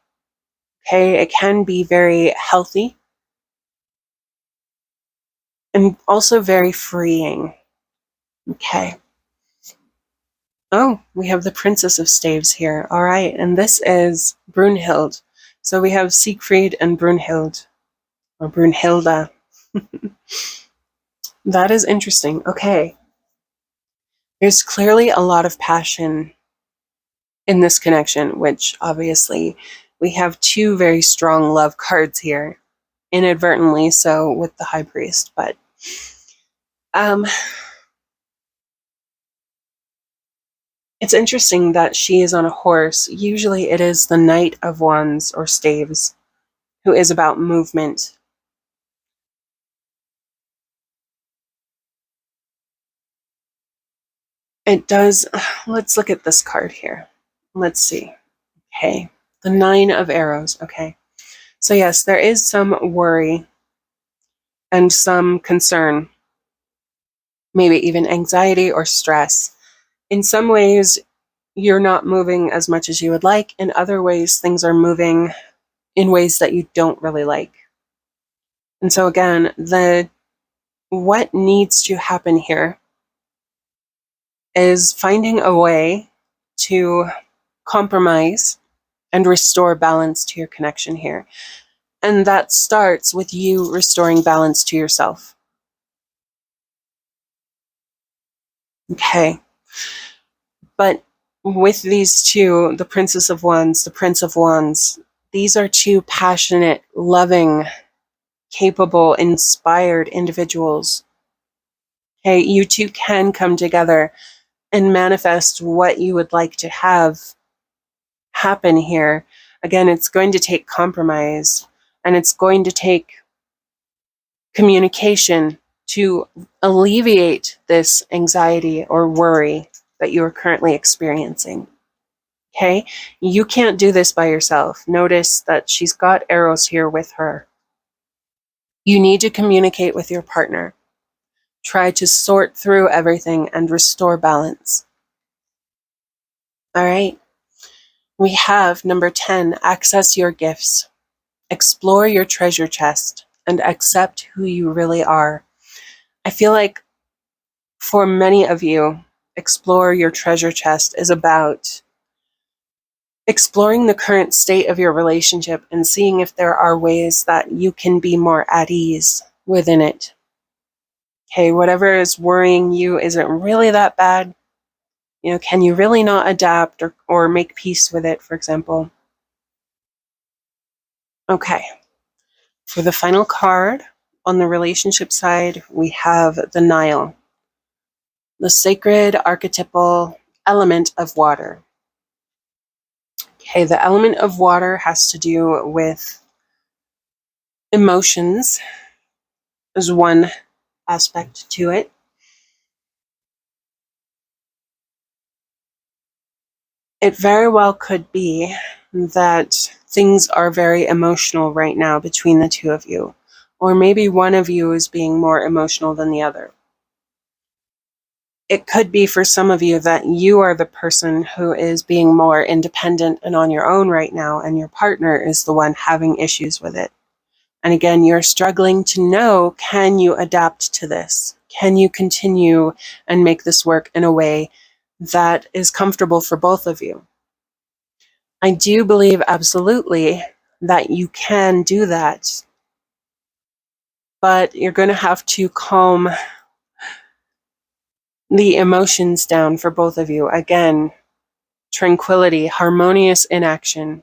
Okay, it can be very healthy and also very freeing. Okay. Oh, we have the Princess of Staves here. All right, and this is Brunhild. So we have Siegfried and Brunhild, or Brunhilda. That is interesting. Okay. There's clearly a lot of passion in this connection, which obviously we have two very strong love cards here, inadvertently so with the High Priest, but it's interesting that she is on a horse. Usually it is the Knight of Wands or Staves who is about movement. It does. Let's look at this card here. Let's see. Okay. The Nine of Arrows. Okay. So yes, there is some worry and some concern, maybe even anxiety or stress. In some ways, you're not moving as much as you would like. In other ways, things are moving in ways that you don't really like. And so again, what needs to happen here is finding a way to compromise and restore balance to your connection here. And that starts with you restoring balance to yourself. Okay. But with these two, the Princess of Wands, the Prince of Wands, these are two passionate, loving, capable, inspired individuals. Okay, you two can come together and manifest what you would like to have happen here. Again, it's going to take compromise and it's going to take communication to alleviate this anxiety or worry that you are currently experiencing. Okay? You can't do this by yourself. Notice that she's got arrows here with her. You need to communicate with your partner. Try to sort through everything and restore balance. All right? We have number 10, access your gifts. Explore your treasure chest and accept who you really are. I feel like for many of you, explore your treasure chest is about exploring the current state of your relationship and seeing if there are ways that you can be more at ease within it. Okay, whatever is worrying you isn't really that bad. You know, can you really not adapt or make peace with it, for example? Okay. For the final card on the relationship side, we have the Nile, the sacred archetypal element of water. Okay, the element of water has to do with emotions, is one aspect to it. It very well could be that things are very emotional right now between the two of you, or maybe one of you is being more emotional than the other. It could be for some of you that you are the person who is being more independent and on your own right now, and your partner is the one having issues with it. And again, you're struggling to know, can you adapt to this? Can you continue and make this work in a way that is comfortable for both of you? I do believe absolutely that you can do that. but you're going to have to calm the emotions down for both of you. Again, tranquility, harmonious inaction.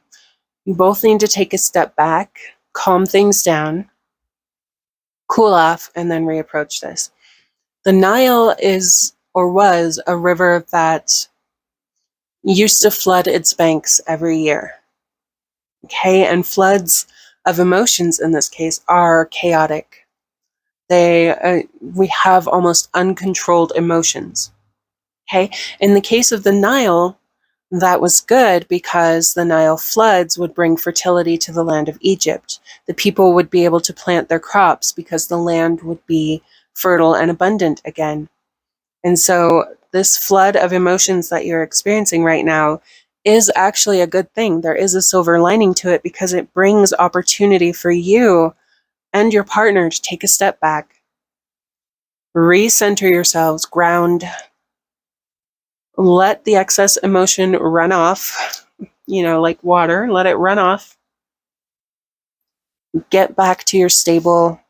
You both need to take a step back, calm things down, cool off, and then reapproach this. The Nile is or was a river that used to flood its banks every year. Okay, and floods of emotions in this case are chaotic. We have almost uncontrolled emotions. Okay, in the case of the Nile, that was good because the Nile floods would bring fertility to the land of Egypt. The people would be able to plant their crops because the land would be fertile and abundant again. And so this flood of emotions that you're experiencing right now is actually a good thing. There is a silver lining to it because it brings opportunity for you and your partner to take a step back, recenter yourselves, ground, let the excess emotion run off, like water, let it run off. Get back to your stable,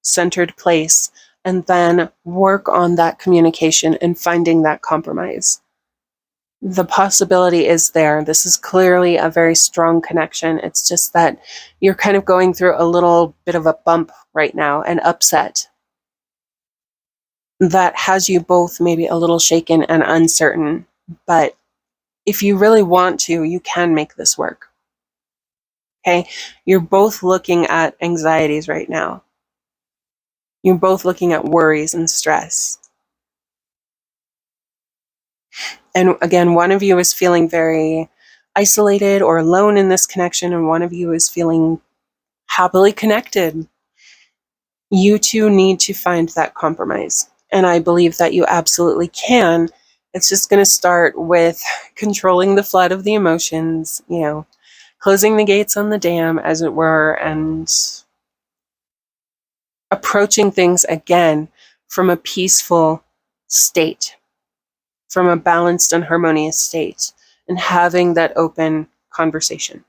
centered place, and then work on that communication and finding that compromise. The possibility is there. This is clearly a very strong connection. It's just that you're kind of going through a little bit of a bump right now, an upset that has you both maybe a little shaken and uncertain. But if you really want to, you can make this work. Okay? You're both looking at anxieties right now. You're both looking at worries and stress. And again, one of you is feeling very isolated or alone in this connection, and one of you is feeling happily connected. You two need to find that compromise. And I believe that you absolutely can. It's just going to start with controlling the flood of the emotions, closing the gates on the dam, as it were, and approaching things again from a peaceful state, from a balanced and harmonious state, and having that open conversation.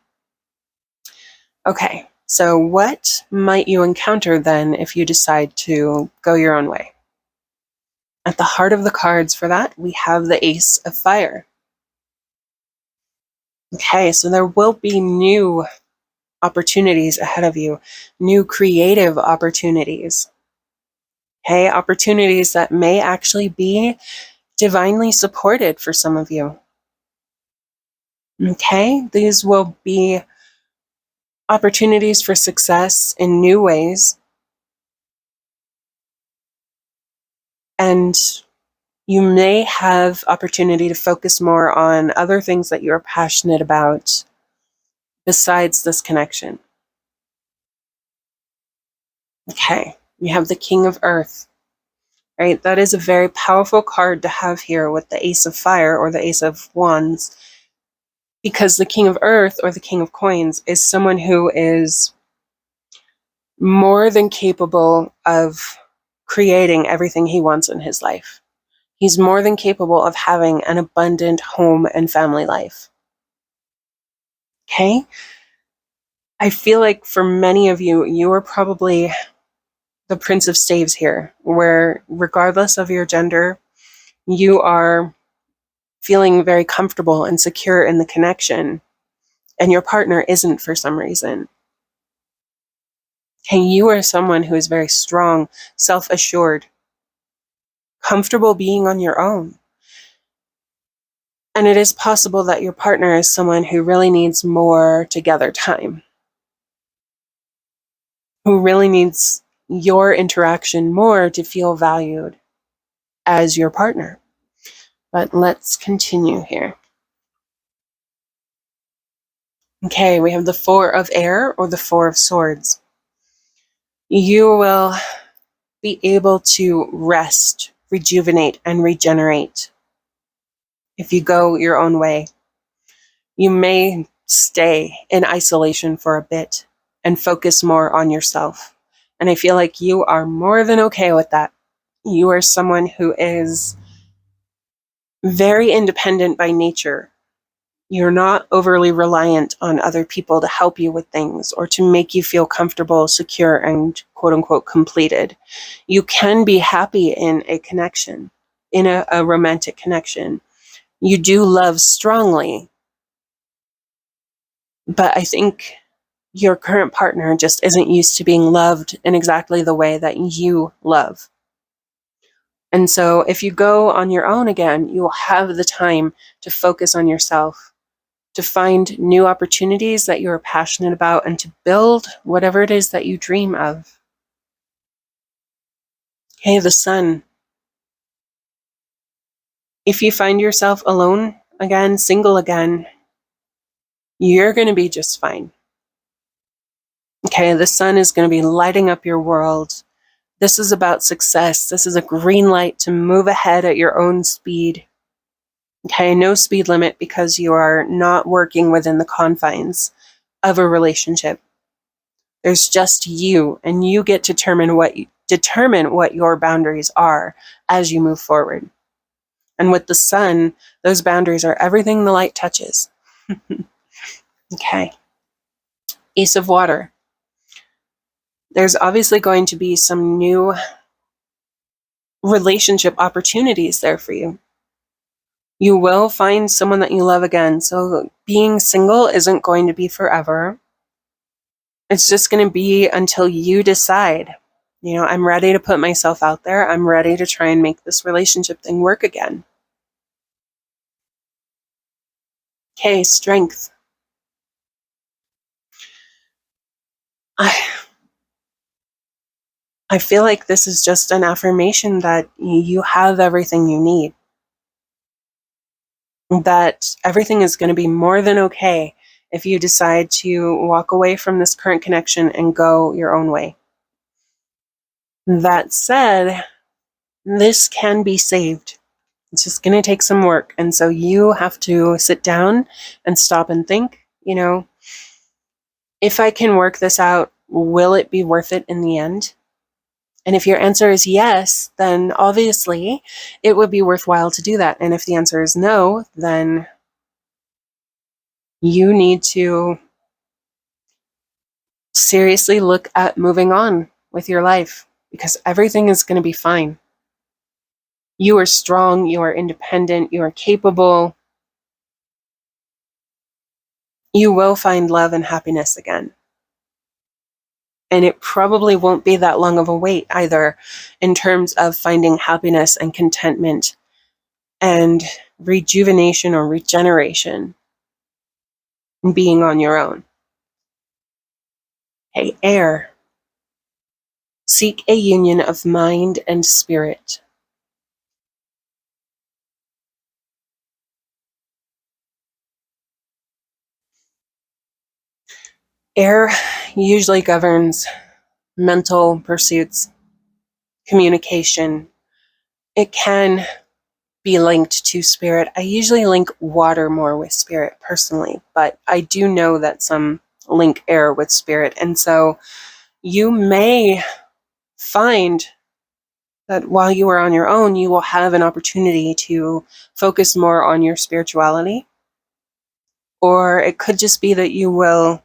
Okay, so what might you encounter then if you decide to go your own way? At the heart of the cards for that, we have the Ace of Fire. Okay, so there will be new opportunities ahead of you, new creative opportunities. Okay, opportunities that may actually be divinely supported for some of you. Okay, these will be opportunities for success in new ways. And you may have opportunity to focus more on other things that you're passionate about besides this connection. Okay, we have the King of Earth, right? That is a very powerful card to have here with the Ace of Fire or the Ace of Wands, because the King of Earth or the King of Coins is someone who is more than capable of creating everything he wants in his life. He's more than capable of having an abundant home and family life. Okay? I feel like for many of you, you are probably the Prince of Staves here, where regardless of your gender, you are feeling very comfortable and secure in the connection, and your partner isn't for some reason. Okay, you are someone who is very strong, self-assured, comfortable being on your own. And it is possible that your partner is someone who really needs more together time, who really needs your interaction more to feel valued as your partner. But let's continue here. Okay, we have the Four of Air or the Four of Swords. You will be able to rest, rejuvenate, and regenerate if you go your own way. You may stay in isolation for a bit and focus more on yourself. And I feel like you are more than okay with that. You are someone who is very independent by nature. You're not overly reliant on other people to help you with things or to make you feel comfortable, secure, and quote unquote completed. You can be happy in a connection, in a romantic connection. You do love strongly, but I think your current partner just isn't used to being loved in exactly the way that you love. And so if you go on your own again, you will have the time to focus on yourself, to find new opportunities that you're passionate about, and to build whatever it is that you dream of. Hey, the sun. If you find yourself alone again, single again, you're going to be just fine. Okay, the sun is going to be lighting up your world. This is about success. This is a green light to move ahead at your own speed. Okay, no speed limit because you are not working within the confines of a relationship. There's just you, and you get to determine what your boundaries are as you move forward. And with the sun, those boundaries are everything the light touches. Okay. Ace of Water. There's obviously going to be some new relationship opportunities there for you. You will find someone that you love again. So being single isn't going to be forever. It's just going to be until you decide, I'm ready to put myself out there. I'm ready to try and make this relationship thing work again. Okay, Strength. I feel like this is just an affirmation that you have everything you need. That everything is going to be more than okay if you decide to walk away from this current connection and go your own way. That said, this can be saved. It's just going to take some work. And so you have to sit down and stop and think, if I can work this out, will it be worth it in the end? And if your answer is yes, then obviously it would be worthwhile to do that. And if the answer is no, then you need to seriously look at moving on with your life, because everything is going to be fine. You are strong, you are independent, you are capable. You will find love and happiness again. And it probably won't be that long of a wait either, in terms of finding happiness and contentment and rejuvenation or regeneration and being on your own. Hey, Air. Seek a union of mind and spirit. Air usually governs mental pursuits, communication. It can be linked to spirit. I usually link water more with spirit personally, but I do know that some link air with spirit. And so you may find that while you are on your own, you will have an opportunity to focus more on your spirituality. Or it could just be that you will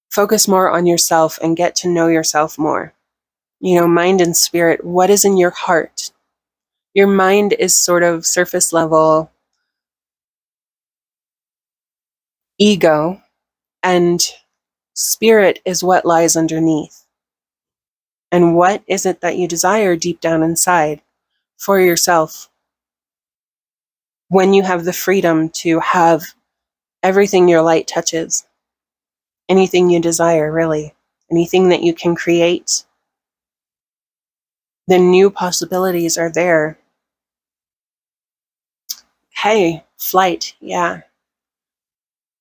focus more on yourself and get to know yourself more. Mind and spirit, what is in your heart? Your mind is sort of surface level ego, and spirit is what lies underneath. And what is it that you desire deep down inside for yourself? When you have the freedom to have everything your light touches, anything you desire, really, anything that you can create, the new possibilities are there. Hey, flight, yeah.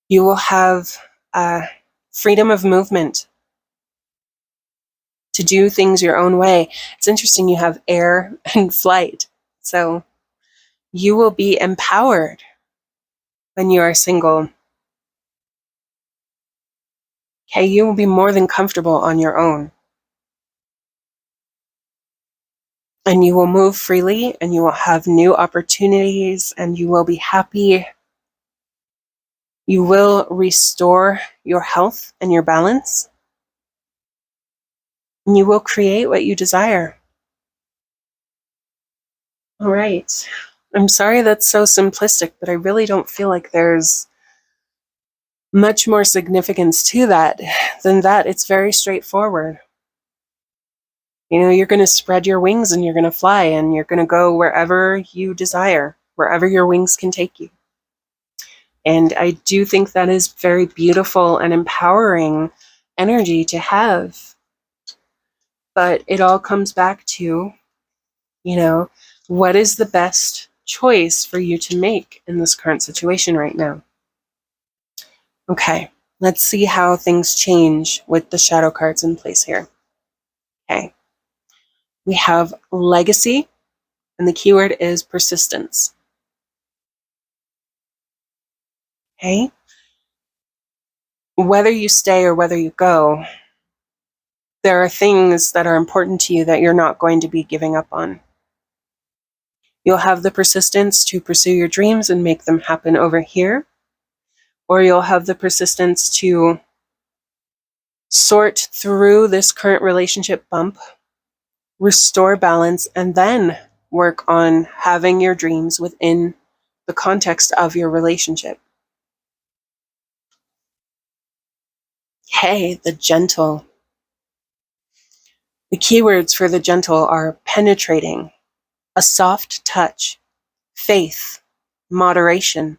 You will have freedom of movement to do things your own way. It's interesting, you have air and flight. So you will be empowered when you are single. Okay, you will be more than comfortable on your own. And you will move freely, and you will have new opportunities, and you will be happy. You will restore your health and your balance. And you will create what you desire. All right. I'm sorry that's so simplistic, but I really don't feel like there's much more significance to that than that. It's very straightforward. You're going to spread your wings and you're going to fly and you're going to go wherever you desire, wherever your wings can take you. And I do think that is very beautiful and empowering energy to have. But it all comes back to, what is the best choice for you to make in this current situation right now? Okay, let's see how things change with the shadow cards in place here. Okay, we have legacy, and the keyword is persistence. Okay, whether you stay or whether you go, there are things that are important to you that you're not going to be giving up on. You'll have the persistence to pursue your dreams and make them happen over here, or you'll have the persistence to sort through this current relationship bump, restore balance, and then work on having your dreams within the context of your relationship. Hey, the gentle. The keywords for the gentle are penetrating, a soft touch, faith, moderation,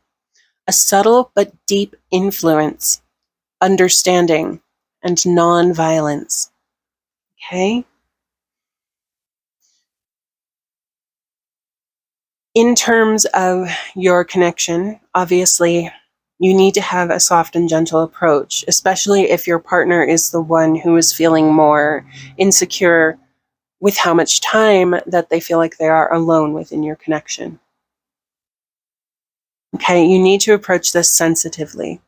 a subtle but deep influence, understanding, and non-violence. Okay? In terms of your connection, obviously, you need to have a soft and gentle approach, especially if your partner is the one who is feeling more insecure with how much time that they feel like they are alone within your connection. Okay, you need to approach this sensitively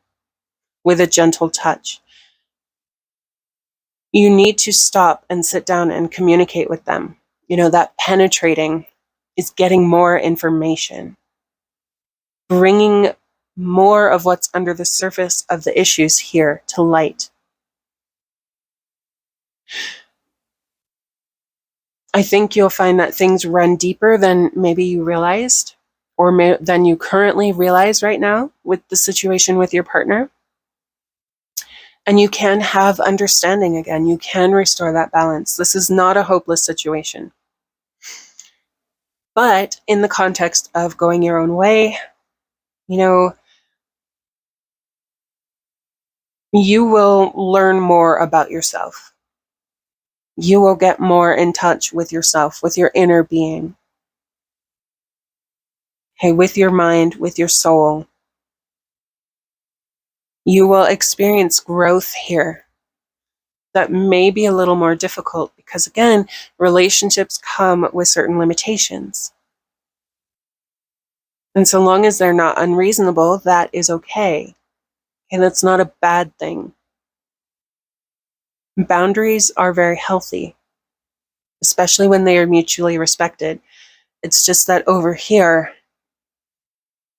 with a gentle touch. You need to stop and sit down and communicate with them. That penetrating is getting more information, bringing more of what's under the surface of the issues here to light. I think you'll find that things run deeper than maybe you realized, or than you currently realize right now with the situation with your partner. And you can have understanding again. You can restore that balance. This is not a hopeless situation. But in the context of going your own way, you will learn more about yourself. You will get more in touch with yourself, with your inner being. Okay, with your mind, with your soul. You will experience growth here that may be a little more difficult because, again, relationships come with certain limitations. And so long as they're not unreasonable, that is okay. And that's not a bad thing. Boundaries are very healthy, especially when they are mutually respected. It's just that over here,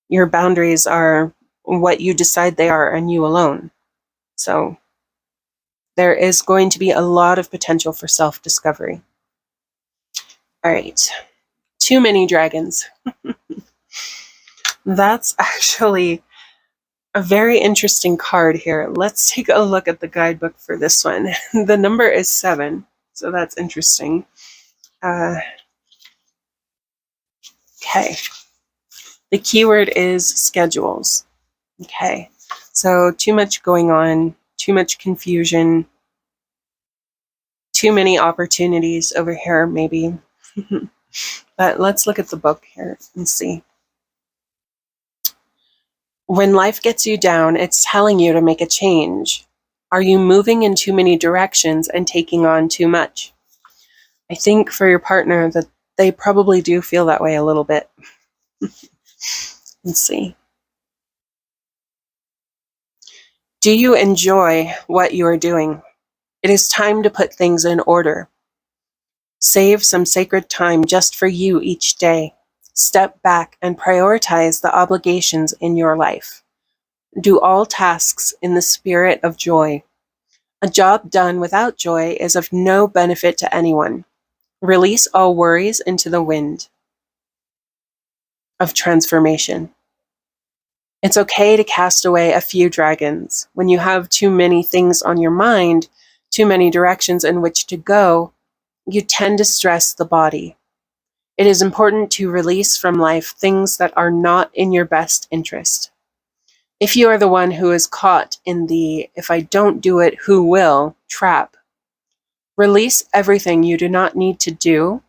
your boundaries are what you decide they are and you alone. So there is going to be a lot of potential for self-discovery. All right, too many dragons. That's actually a very interesting card here. Let's take a look at the guidebook for this one. The number is 7, so that's interesting. Okay. The keyword is schedules. Okay. So too much going on, too much confusion, too many opportunities over here, maybe. But let's look at the book here and see. When life gets you down, it's telling you to make a change. Are you moving in too many directions and taking on too much? I think for your partner that they probably do feel that way a little bit. Let's see. Do you enjoy what you are doing? It is time to put things in order. Save some sacred time just for you each day. Step back and prioritize the obligations in your life. Do all tasks in the spirit of joy. A job done without joy is of no benefit to anyone. Release all worries into the wind of transformation. It's okay to cast away a few dragons. When you have too many things on your mind, too many directions in which to go, you tend to stress the body. It is important to release from life things that are not in your best interest. If you are the one who is caught in the "if I don't do it, who will" trap, release everything you do not need to do,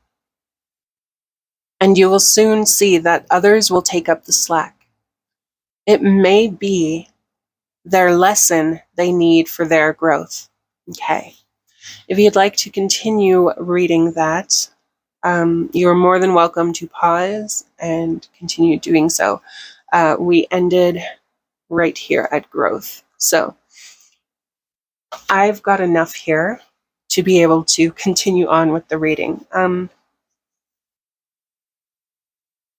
and you will soon see that others will take up the slack. It may be their lesson they need for their growth. Okay. If you'd like to continue reading that, you are more than welcome to pause and continue doing so. We ended right here at growth. So I've got enough here to be able to continue on with the reading.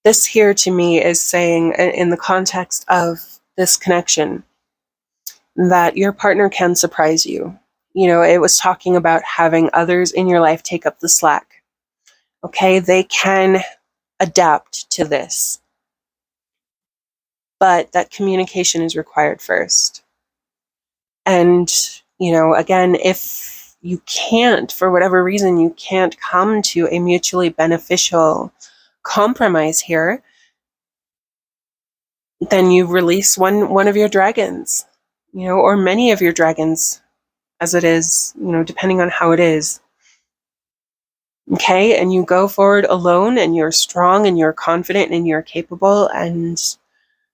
This here to me is saying, in the context of this connection, that your partner can surprise you. You know, it was talking about having others in your life take up the slack. Okay, they can adapt to this, but that communication is required first. And, you know, again, if you can't, for whatever reason, you can't come to a mutually beneficial compromise here, then you release one of your dragons, you know, or many of your dragons, as it is, you know, depending on how it is. Okay, and you go forward alone, and you're strong, and you're confident, and you're capable, and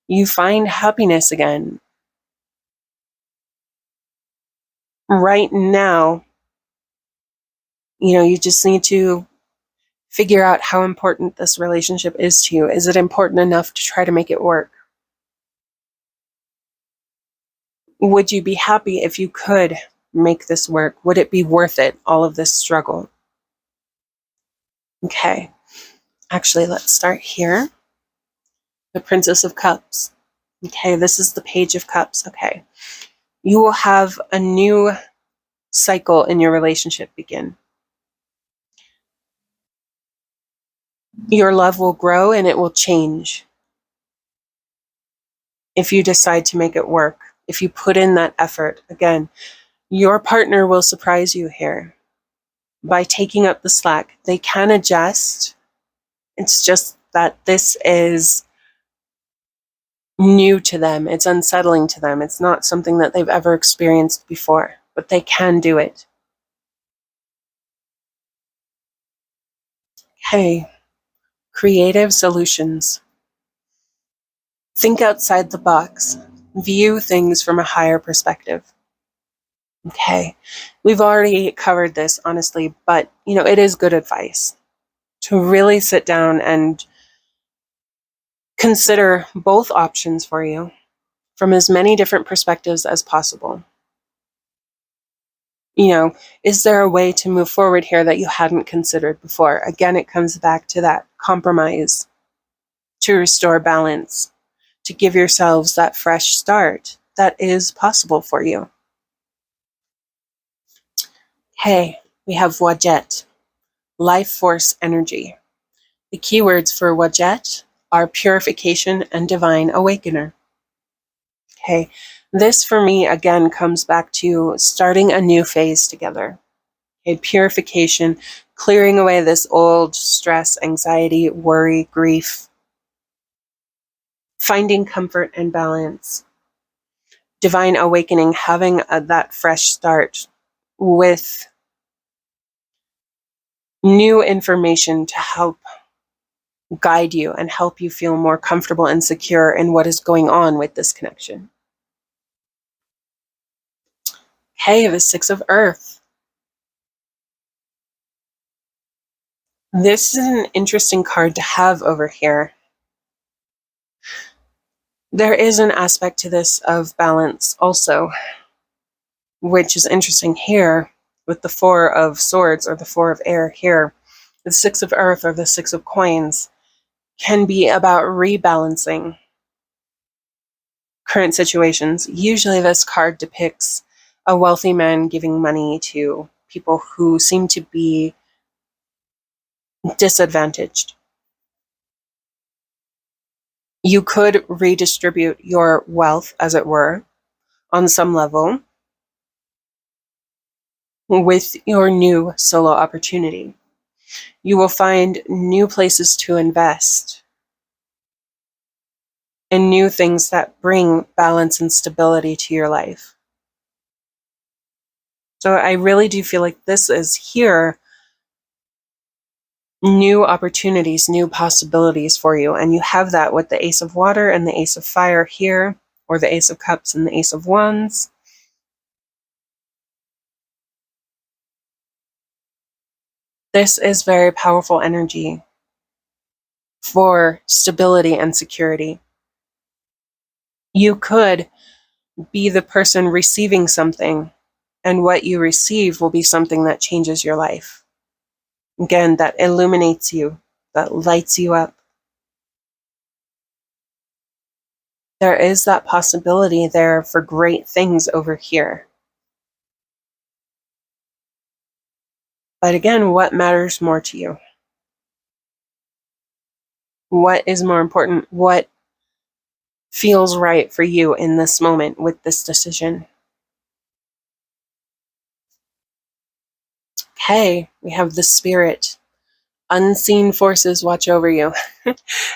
you find happiness again. Right now, you know, you just need to figure out how important this relationship is to you. Is it important enough to try to make it work? Would you be happy if you could make this work? Would it be worth it, all of this struggle? Okay, actually, let's start here. The Princess of Cups. Okay, this is the Page of Cups. Okay, you will have a new cycle in your relationship begin. Your love will grow and it will change if you decide to make it work, if you put in that effort. Again, your partner will surprise you here by taking up the slack. They can adjust. It's just that this is new to them. It's unsettling to them. It's not something that they've ever experienced before, but they can do it. Okay, creative solutions. Think outside the box. View things from a higher perspective. Okay, we've already covered this, honestly, but, you know, it is good advice to really sit down and consider both options for you from as many different perspectives as possible. You know, is there a way to move forward here that you hadn't considered before? Again, it comes back to that compromise to restore balance, to give yourselves that fresh start that is possible for you. Okay, we have Wadjet, life force energy. The keywords for Wadjet are purification and divine awakener. Okay, this for me again comes back to starting a new phase together. Okay, purification, clearing away this old stress, anxiety, worry, grief, finding comfort and balance. Divine awakening, having that fresh start with new information to help guide you and help you feel more comfortable and secure in what is going on with this connection. Okay, the Six of Earth. This is an interesting card to have over here. There is an aspect to this of balance also, which is interesting here with the Four of Swords or the Four of Air here. The Six of Earth or the Six of Coins can be about rebalancing, current situations. Usually this card depicts a wealthy man giving money to people who seem to be disadvantaged. You could redistribute your wealth, as it were, on some level with your new solo opportunity. You will find new places to invest and new things that bring balance and stability to your life. So I really do feel like this is here, new opportunities, new possibilities for you. And you have that with the Ace of Water and the Ace of Fire here, or the Ace of Cups and the Ace of Wands. This is very powerful energy for stability and security. You could be the person receiving something, and what you receive will be something that changes your life. Again, that illuminates you, that lights you up. There is that possibility there for great things over here. But again, what matters more to you? What is more important? What feels right for you in this moment with this decision? Okay, we have the Spirit. Unseen forces watch over you.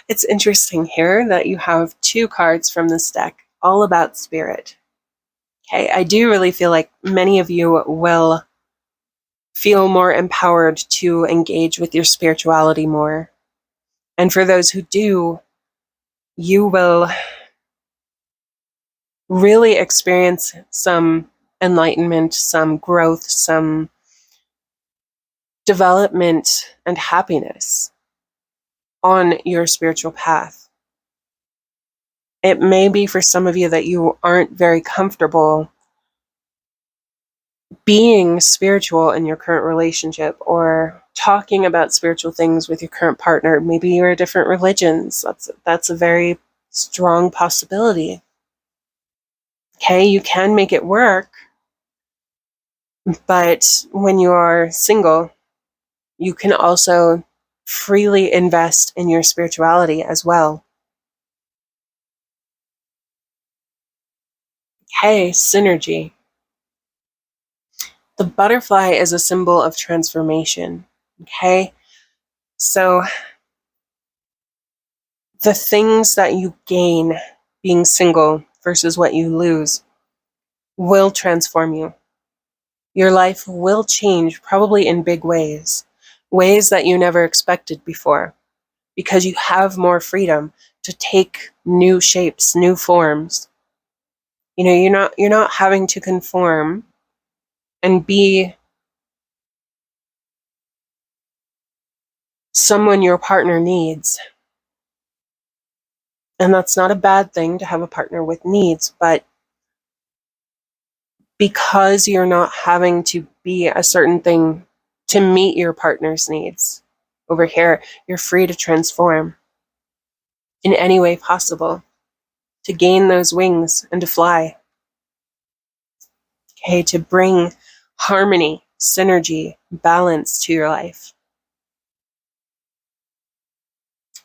It's interesting here that you have 2 cards from this deck, all about spirit. Okay, I do really feel like many of you will feel more empowered to engage with your spirituality more. And for those who do, you will really experience some enlightenment, some growth, some development and happiness on your spiritual path. It may be for some of you that you aren't very comfortable being spiritual in your current relationship or talking about spiritual things with your current partner. Maybe you're different religions. That's a very strong possibility. Okay, you can make it work, but when you are single, you can also freely invest in your spirituality as well. Okay, synergy. The butterfly is a symbol of transformation. Okay, so the things that you gain being single versus what you lose will transform you. Your life will change, probably in big ways, ways that you never expected before, because you have more freedom to take new shapes, new forms. You know, you're not having to conform and be someone your partner needs. And that's not a bad thing to have a partner with needs, but because you're not having to be a certain thing to meet your partner's needs, over here, you're free to transform in any way possible, to gain those wings and to fly. Okay, to bring harmony, synergy, balance to your life.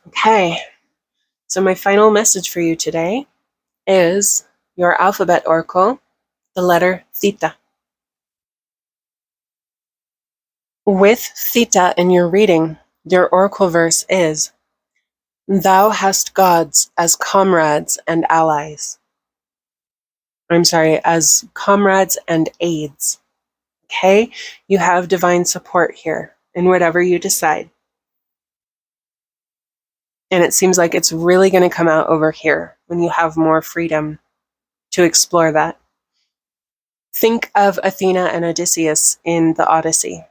Okay, so my final message for you today is your alphabet oracle, the letter Theta. With Theta in your reading, your oracle verse is, "Thou hast gods as comrades and allies." I'm sorry, as comrades and aides. Okay? You have divine support here in whatever you decide. And it seems like it's really going to come out over here when you have more freedom to explore that. Think of Athena and Odysseus in the Odyssey.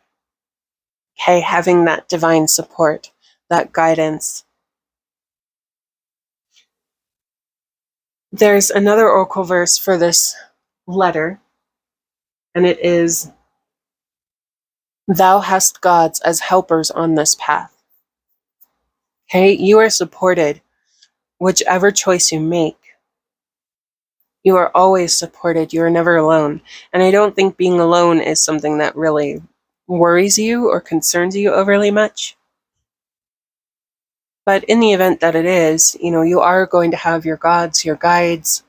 Okay, having that divine support, that guidance. There's another oracle verse for this letter, and it is, "Thou hast gods as helpers on this path." Okay, you are supported, whichever choice you make. You are always supported. You are never alone. And I don't think being alone is something that really worries you or concerns you overly much. But in the event that it is, you are going to have your gods, your guides,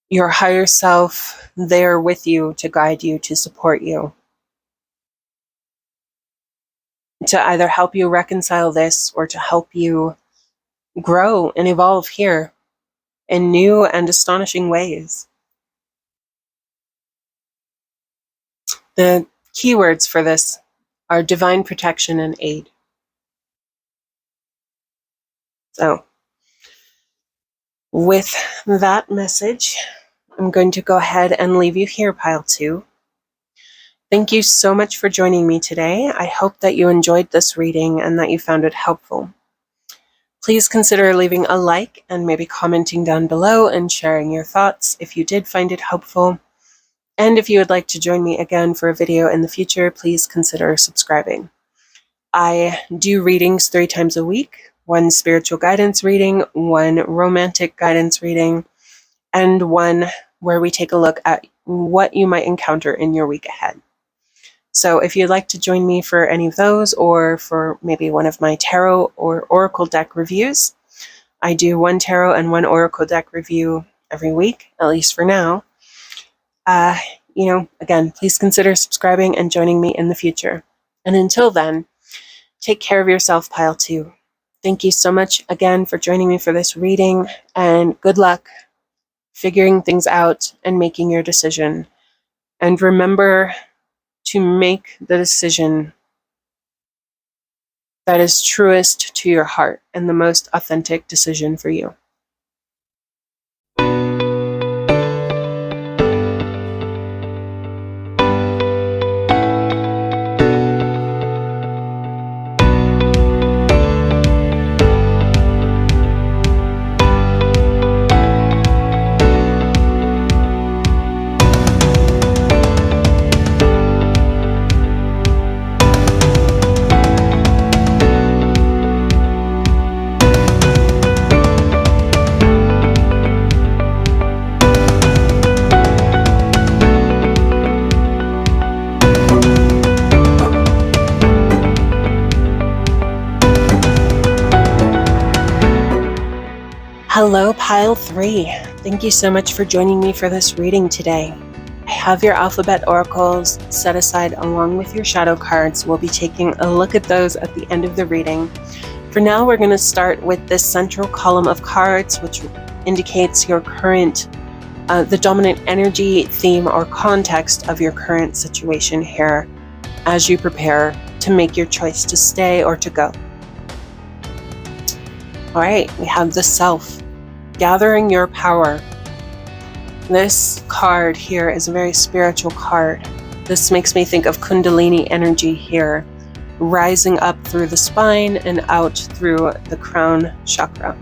your higher self there with you to guide you, to support you, to either help you reconcile this or to help you grow and evolve here in new and astonishing ways. The keywords for this are divine protection and aid. So, with that message, I'm going to go ahead and leave you here, Pile 2. Thank you so much for joining me today. I hope that you enjoyed this reading and that you found it helpful. Please consider leaving a like and maybe commenting down below and sharing your thoughts if you did find it helpful. And if you would like to join me again for a video in the future, please consider subscribing. I do readings 3 times a week, 1 spiritual guidance reading, 1 romantic guidance reading, and 1 where we take a look at what you might encounter in your week ahead. So if you'd like to join me for any of those, or for maybe one of my tarot or oracle deck reviews, I do 1 tarot and 1 oracle deck review every week, at least for now. Again, please consider subscribing and joining me in the future. And until then, take care of yourself, Pile 2. Thank you so much again for joining me for this reading, and good luck figuring things out and making your decision. And remember to make the decision that is truest to your heart and the most authentic decision for you. Hello, Pile 3. Thank you so much for joining me for this reading today. I have your alphabet oracles set aside along with your shadow cards. We'll be taking a look at those at the end of the reading. For now, we're going to start with this central column of cards, which indicates your current, the dominant energy, theme, or context of your current situation here as you prepare to make your choice to stay or to go. All right, we have the Self. Gathering your power. This card here is a very spiritual card. This makes me think of Kundalini energy here, rising up through the spine and out through the crown chakra.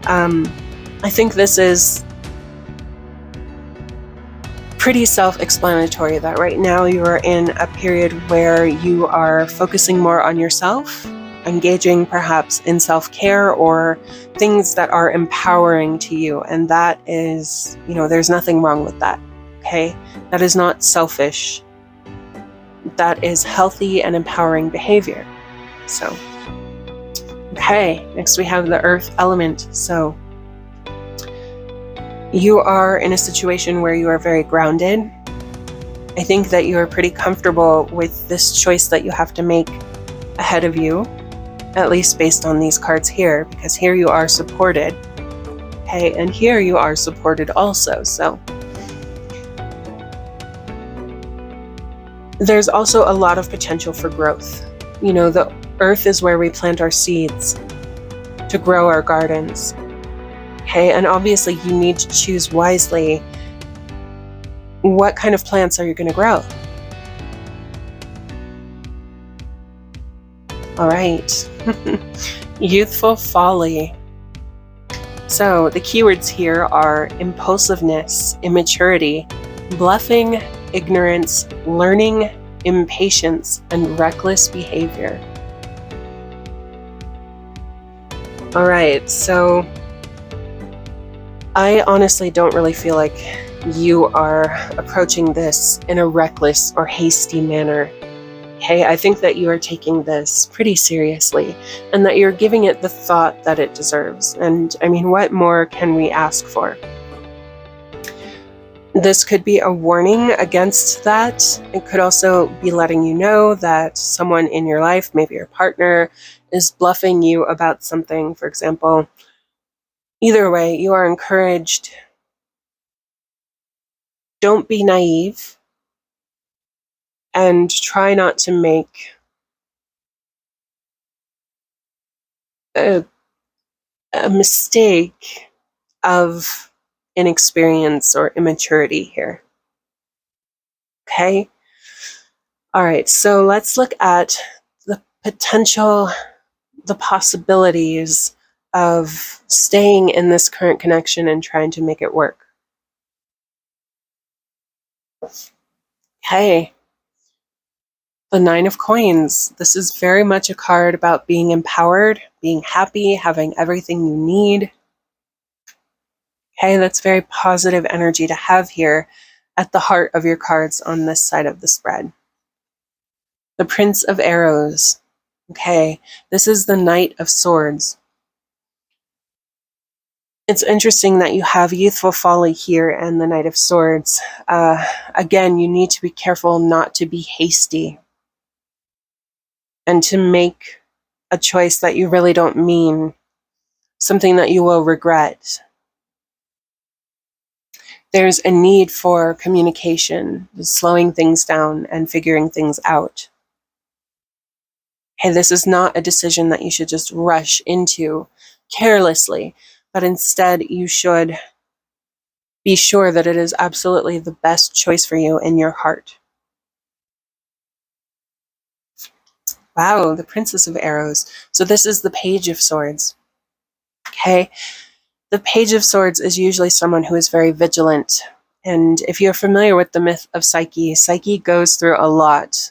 I think this is pretty self-explanatory that right now you are in a period where you are focusing more on yourself, engaging perhaps in self-care or things that are empowering to you. And that is, there's nothing wrong with that, okay? That is not selfish. That is healthy and empowering behavior. So, okay, next we have the Earth element. So, you are in a situation where you are very grounded. I think that you are pretty comfortable with this choice that you have to make ahead of you, at least based on these cards here, because here you are supported, okay, and here you are supported also. So there's also a lot of potential for growth. The earth is where we plant our seeds to grow our gardens, okay, and obviously you need to choose wisely what kind of plants are you going to grow. All right. Youthful folly. So the keywords here are impulsiveness, immaturity, bluffing, ignorance, learning, impatience, and reckless behavior. All right, so I honestly don't really feel like you are approaching this in a reckless or hasty manner. Okay, I think that you are taking this pretty seriously and that you're giving it the thought that it deserves. And I mean, what more can we ask for? This could be a warning against that. It could also be letting you know that someone in your life, maybe your partner, is bluffing you about something, for example. Either way, you are encouraged. Don't be naive and try not to make a mistake of inexperience or immaturity here. Okay? All right, so let's look at the potential, the possibilities of staying in this current connection and trying to make it work. Okay. The Nine of Coins. This is very much a card about being empowered, being happy, having everything you need. Okay, that's very positive energy to have here at the heart of your cards on this side of the spread. The Prince of Arrows. Okay, this is the Knight of Swords. It's interesting that you have Youthful Folly here and the Knight of Swords. Again, you need to be careful not to be hasty and to make a choice that you really don't mean, something that you will regret. There's a need for communication, slowing things down and figuring things out. Hey, this is not a decision that you should just rush into carelessly, but instead you should be sure that it is absolutely the best choice for you in your heart. Wow, the Princess of Arrows. So this is the Page of Swords. Okay, the Page of Swords is usually someone who is very vigilant. And if you're familiar with the myth of Psyche, Psyche goes through a lot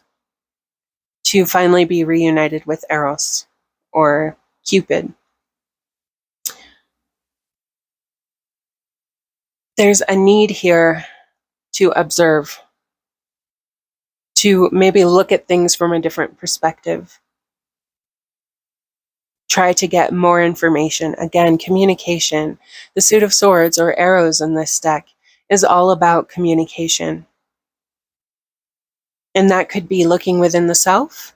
to finally be reunited with Eros, or Cupid. There's a need here to observe, to maybe look at things from a different perspective. Try to get more information. Again, communication. The Suit of Swords, or arrows in this deck, is all about communication. And that could be looking within the self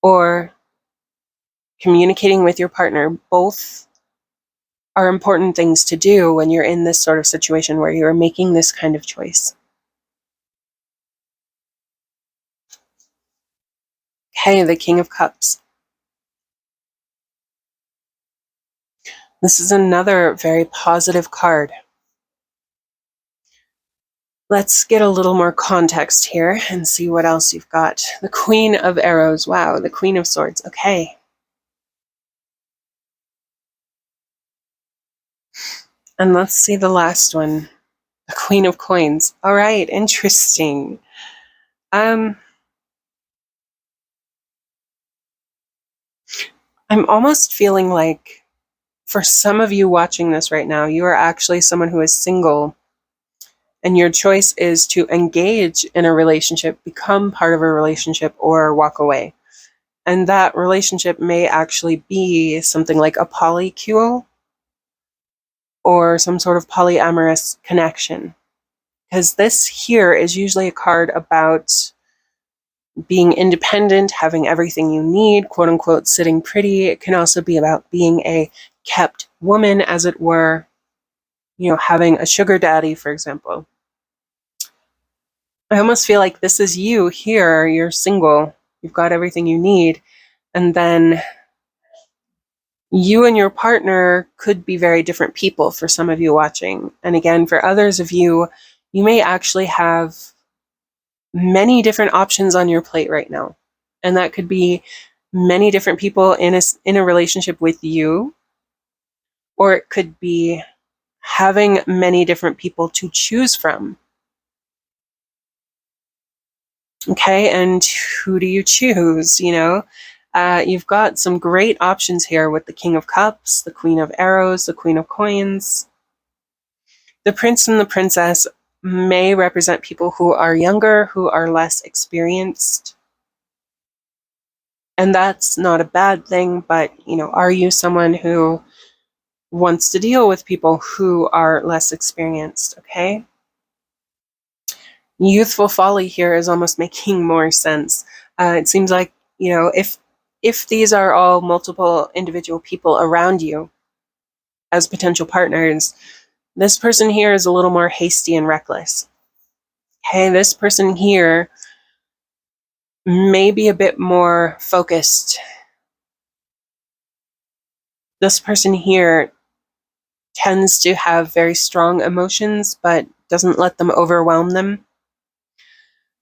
or communicating with your partner. Both are important things to do when you're in this sort of situation where you're making this kind of choice. Okay, the King of Cups. This is another very positive card. Let's get a little more context here and see what else you've got. The Queen of Arrows. Wow, the Queen of Swords. Okay. And let's see the last one. The Queen of Coins. All right, interesting. I'm almost feeling like for some of you watching this right now, you are actually someone who is single, and your choice is to engage in a relationship, become part of a relationship, or walk away. And that relationship may actually be something like a polycule or some sort of polyamorous connection. Because this here is usually a card about being independent, having everything you need, quote unquote, sitting pretty. It can also be about being a kept woman, as it were, you know, having a sugar daddy, for example. I almost feel like this is you here. You're single, you've got everything you need, and then you and your partner could be very different people for some of you watching. And again, for others of you, you may actually have many different options on your plate right now. And that could be many different people in a relationship with you, or it could be having many different people to choose from. Okay, and who do you choose? You know, you've got some great options here with the King of Cups, the Queen of Arrows, the Queen of Coins. The prince and the princess may represent people who are younger, who are less experienced. And that's not a bad thing, but, are you someone who wants to deal with people who are less experienced, okay? Youthful folly here is almost making more sense. It seems like, if these are all multiple individual people around you as potential partners, this person here is a little more hasty and reckless. Okay, this person here may be a bit more focused. This person here tends to have very strong emotions, but doesn't let them overwhelm them.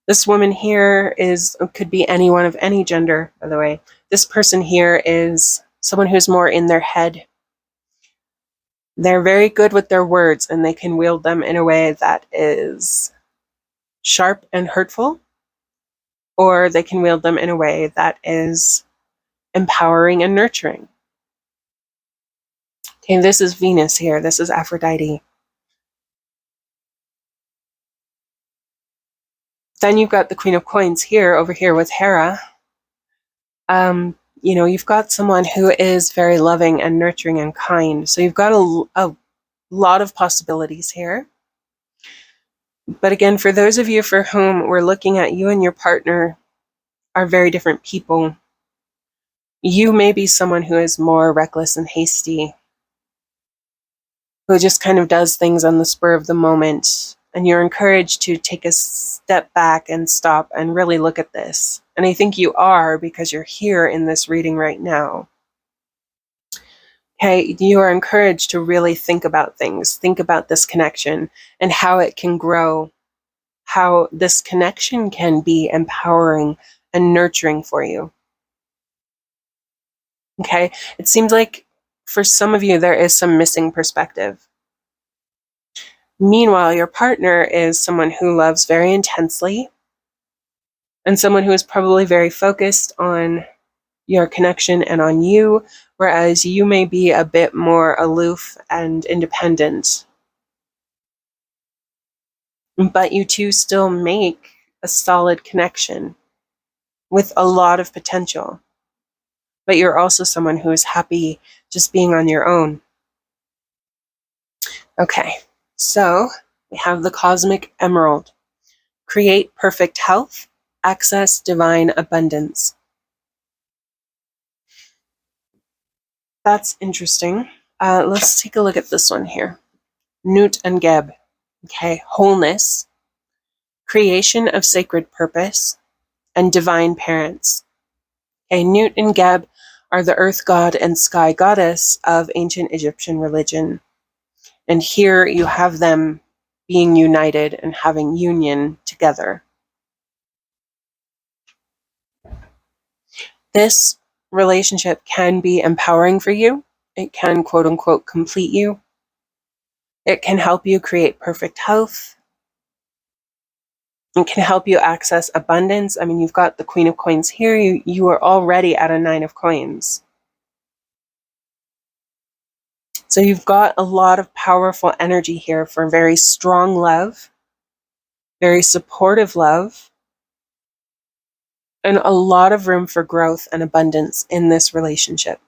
This woman here could be anyone of any gender, by the way. This person here is someone who's more in their head. They're very good with their words, and they can wield them in a way that is sharp and hurtful, or they can wield them in a way that is empowering and nurturing. Okay, this is Venus here. This is Aphrodite. Then you've got the Queen of Coins here, over here with Hera. You've got someone who is very loving and nurturing and kind. So you've got a lot of possibilities here. But again, for those of you for whom we're looking at, you and your partner are very different people. You may be someone who is more reckless and hasty, who just kind of does things on the spur of the moment. And you're encouraged to take a step back and stop and really look at this. And I think you are, because you're here in this reading right now. Okay, you are encouraged to really think about things, think about this connection and how it can grow, how this connection can be empowering and nurturing for you. Okay, it seems like for some of you there is some missing perspective. Meanwhile, your partner is someone who loves very intensely and someone who is probably very focused on your connection and on you, whereas you may be a bit more aloof and independent. But you two still make a solid connection with a lot of potential. But you're also someone who is happy just being on your own. Okay. So we have the Cosmic Emerald. Create perfect health, access divine abundance. That's interesting. Let's take a look at this one here. Nut and Geb. Okay, wholeness, creation of sacred purpose, and divine parents. Okay, Nut and Geb are the earth god and sky goddess of ancient Egyptian religion. And here you have them being united and having union together. This relationship can be empowering for you. It can, quote unquote, complete you. It can help you create perfect health. It can help you access abundance. I mean, you've got the Queen of Coins here. You are already at a 9 of Coins. So you've got a lot of powerful energy here for very strong love, very supportive love, and a lot of room for growth and abundance in this relationship.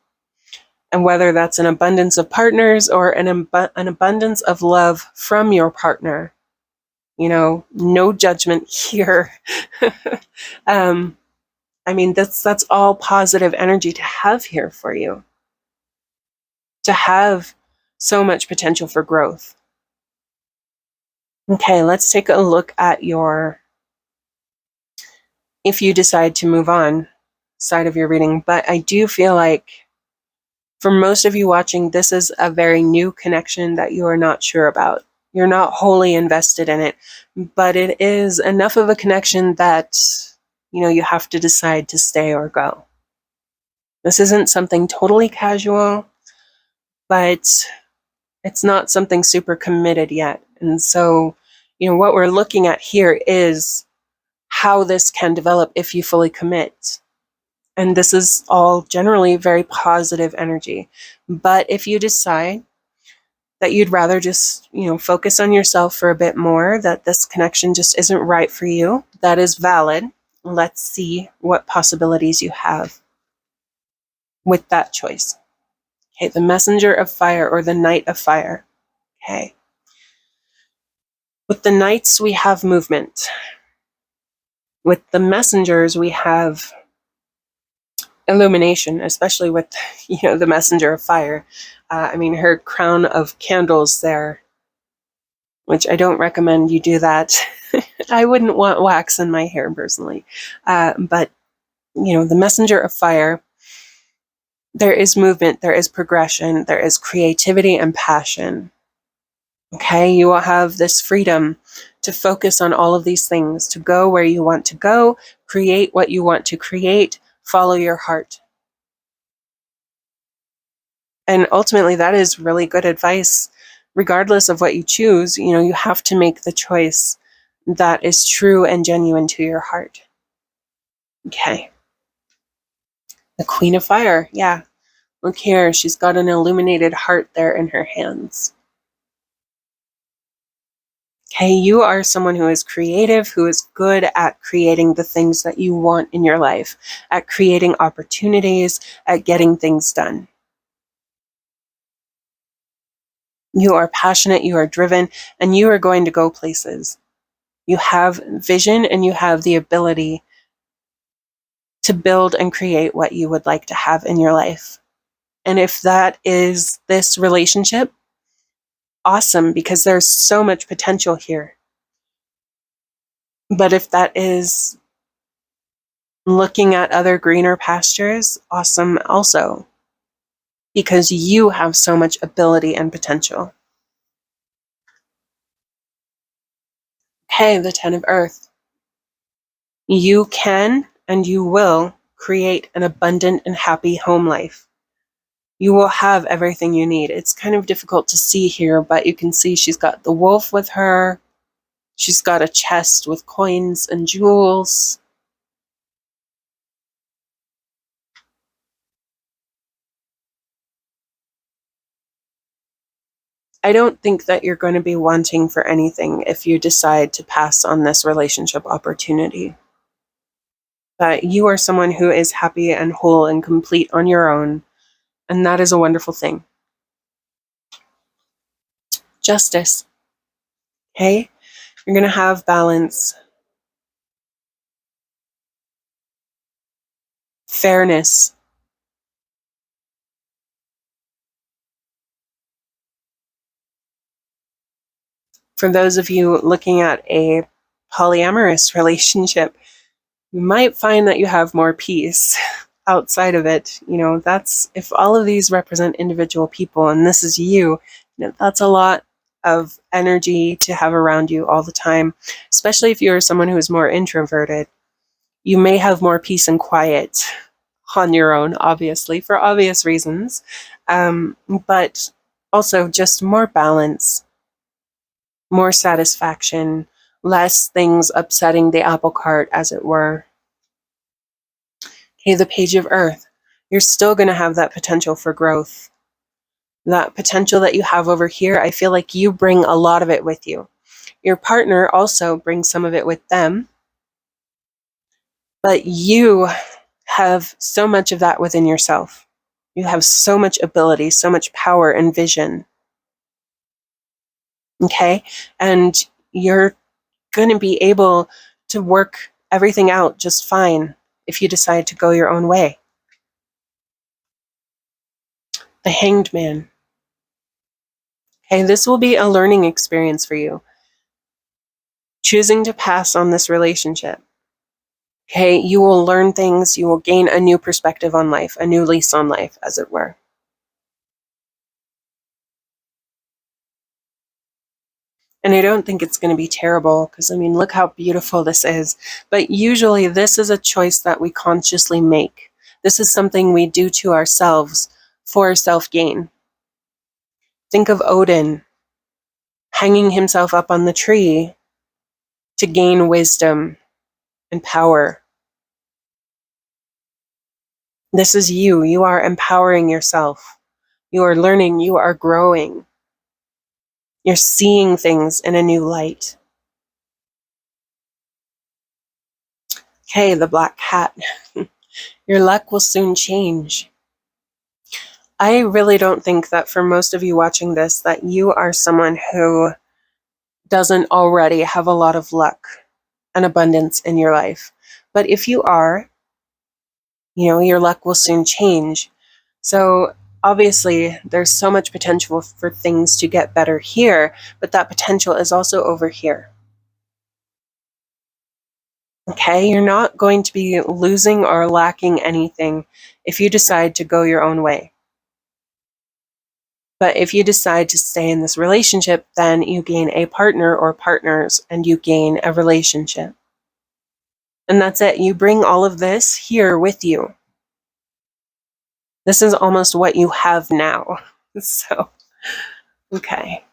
And whether that's an abundance of partners or an abundance of love from your partner, no judgment here. I mean, that's all positive energy to have here for you. To have so much potential for growth. Okay, let's take a look at if you decide to move on side of your reading. But I do feel like for most of you watching, this is a very new connection that you are not sure about. You're not wholly invested in it, but it is enough of a connection that, you have to decide to stay or go. This isn't something totally casual, but it's not something super committed yet. And so, what we're looking at here is how this can develop if you fully commit. And this is all generally very positive energy. But if you decide that you'd rather just, focus on yourself for a bit more, that this connection just isn't right for you. That is valid. Let's see what possibilities you have with that choice. Okay, the messenger of fire or the knight of fire. Okay. With the knights, we have movement. With the messengers, we have illumination, especially with, the messenger of fire. Her crown of candles there, which I don't recommend you do that. I wouldn't want wax in my hair personally. But, the messenger of fire, there is movement, there is progression, there is creativity and passion. Okay, you will have this freedom to focus on all of these things, to go where you want to go, create what you want to create, follow your heart. And ultimately, that is really good advice. Regardless of what you choose, you have to make the choice that is true and genuine to your heart. Okay. The Queen of Fire. Yeah. Look here. She's got an illuminated heart there in her hands. Okay. You are someone who is creative, who is good at creating the things that you want in your life, at creating opportunities, at getting things done. You are passionate, you are driven, and you are going to go places. You have vision and you have the ability to build and create what you would like to have in your life. And if that is this relationship, awesome, because there's so much potential here. But if that is looking at other greener pastures, awesome also, because you have so much ability and potential. Okay, the Ten of Earth. You can and you will create an abundant and happy home life. You will have everything you need. It's kind of difficult to see here, but you can see she's got the wolf with her. She's got a chest with coins and jewels. I don't think that you're going to be wanting for anything if you decide to pass on this relationship opportunity. But you are someone who is happy and whole and complete on your own, and that is a wonderful thing. Justice. Okay? You're going to have balance, fairness. For those of you looking at a polyamorous relationship, you might find that you have more peace outside of it. That's, if all of these represent individual people and this is you, that's a lot of energy to have around you all the time, especially if you're someone who is more introverted. You may have more peace and quiet on your own, obviously, for obvious reasons, but also just more balance, more satisfaction, less things upsetting the apple cart, as it were. Okay, the Page of Earth. You're still going to have that potential for growth. That potential that you have over here, I feel like you bring a lot of it with you. Your partner also brings some of it with them, but you have so much of that within yourself. You have so much ability, so much power and vision. Okay? And you're going to be able to work everything out just fine if you decide to go your own way. The Hanged Man. Okay, this will be a learning experience for you. Choosing to pass on this relationship. Okay, you will learn things, you will gain a new perspective on life, a new lease on life, as it were. And I don't think it's going to be terrible, because look how beautiful this is. But usually this is a choice that we consciously make. This is something we do to ourselves for self-gain. Think of Odin hanging himself up on the tree to gain wisdom and power. This is you. You are empowering yourself. You are learning. You are growing. You're seeing things in a new light. Okay, the black cat. Your luck will soon change. I really don't think that for most of you watching this, that you are someone who doesn't already have a lot of luck and abundance in your life. But if you are, your luck will soon change. So obviously, there's so much potential for things to get better here, but that potential is also over here. Okay, you're not going to be losing or lacking anything if you decide to go your own way. But if you decide to stay in this relationship, then you gain a partner or partners and you gain a relationship. And that's it. You bring all of this here with you. This is almost what you have now. So, okay.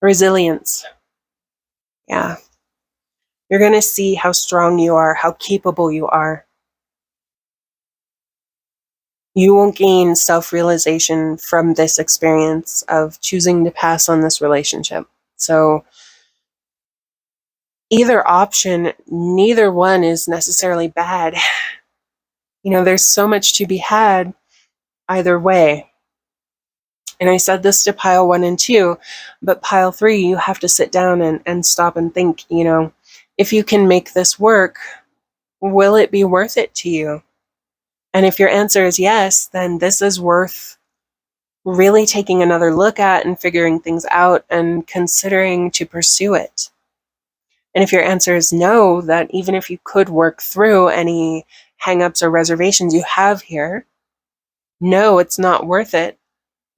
Resilience. Yeah. You're going to see how strong you are, how capable you are. You will gain self-realization from this experience of choosing to pass on this relationship. So either option, neither one is necessarily bad. There's so much to be had either way. And I said this to pile 1 and 2, but pile 3, you have to sit down and stop and think, if you can make this work, will it be worth it to you? And if your answer is yes, then this is worth really taking another look at and figuring things out and considering to pursue it. And if your answer is no, that even if you could work through any hangups or reservations you have here, no, it's not worth it,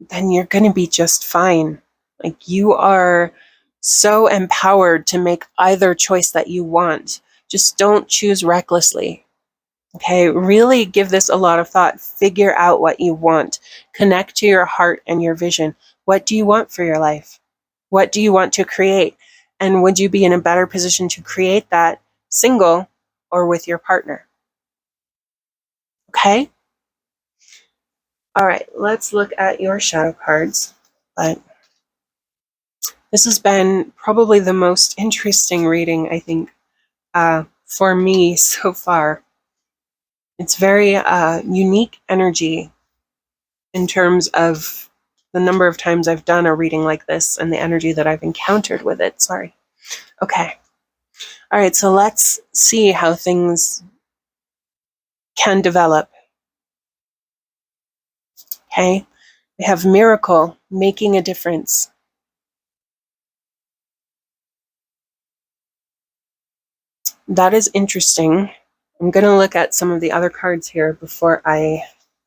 then you're going to be just fine. Like, you are so empowered to make either choice that you want. Just don't choose recklessly. Okay, really give this a lot of thought. Figure out what you want. Connect to your heart and your vision. What do you want for your life? What do you want to create? And would you be in a better position to create that single or with your partner? Okay? All right, let's look at your shadow cards. But this has been probably the most interesting reading, I think, for me so far. It's very unique energy in terms of the number of times I've done a reading like this and the energy that I've encountered with it. Sorry. Okay. All right, so let's see how things can develop. Okay. We have miracle, making a difference. That is interesting. I'm going to look at some of the other cards here before I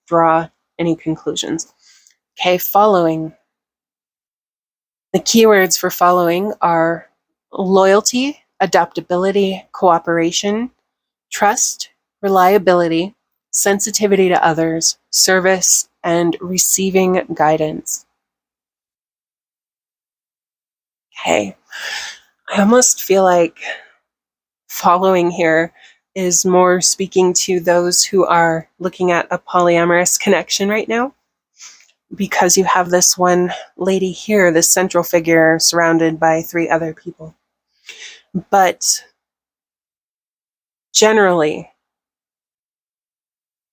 draw any conclusions. Okay, following. The keywords for following are loyalty, adaptability, cooperation, trust, reliability, sensitivity to others, service, and receiving guidance. Okay, I almost feel like following here is more speaking to those who are looking at a polyamorous connection right now, because you have this one lady here, this central figure surrounded by 3 other people. But generally,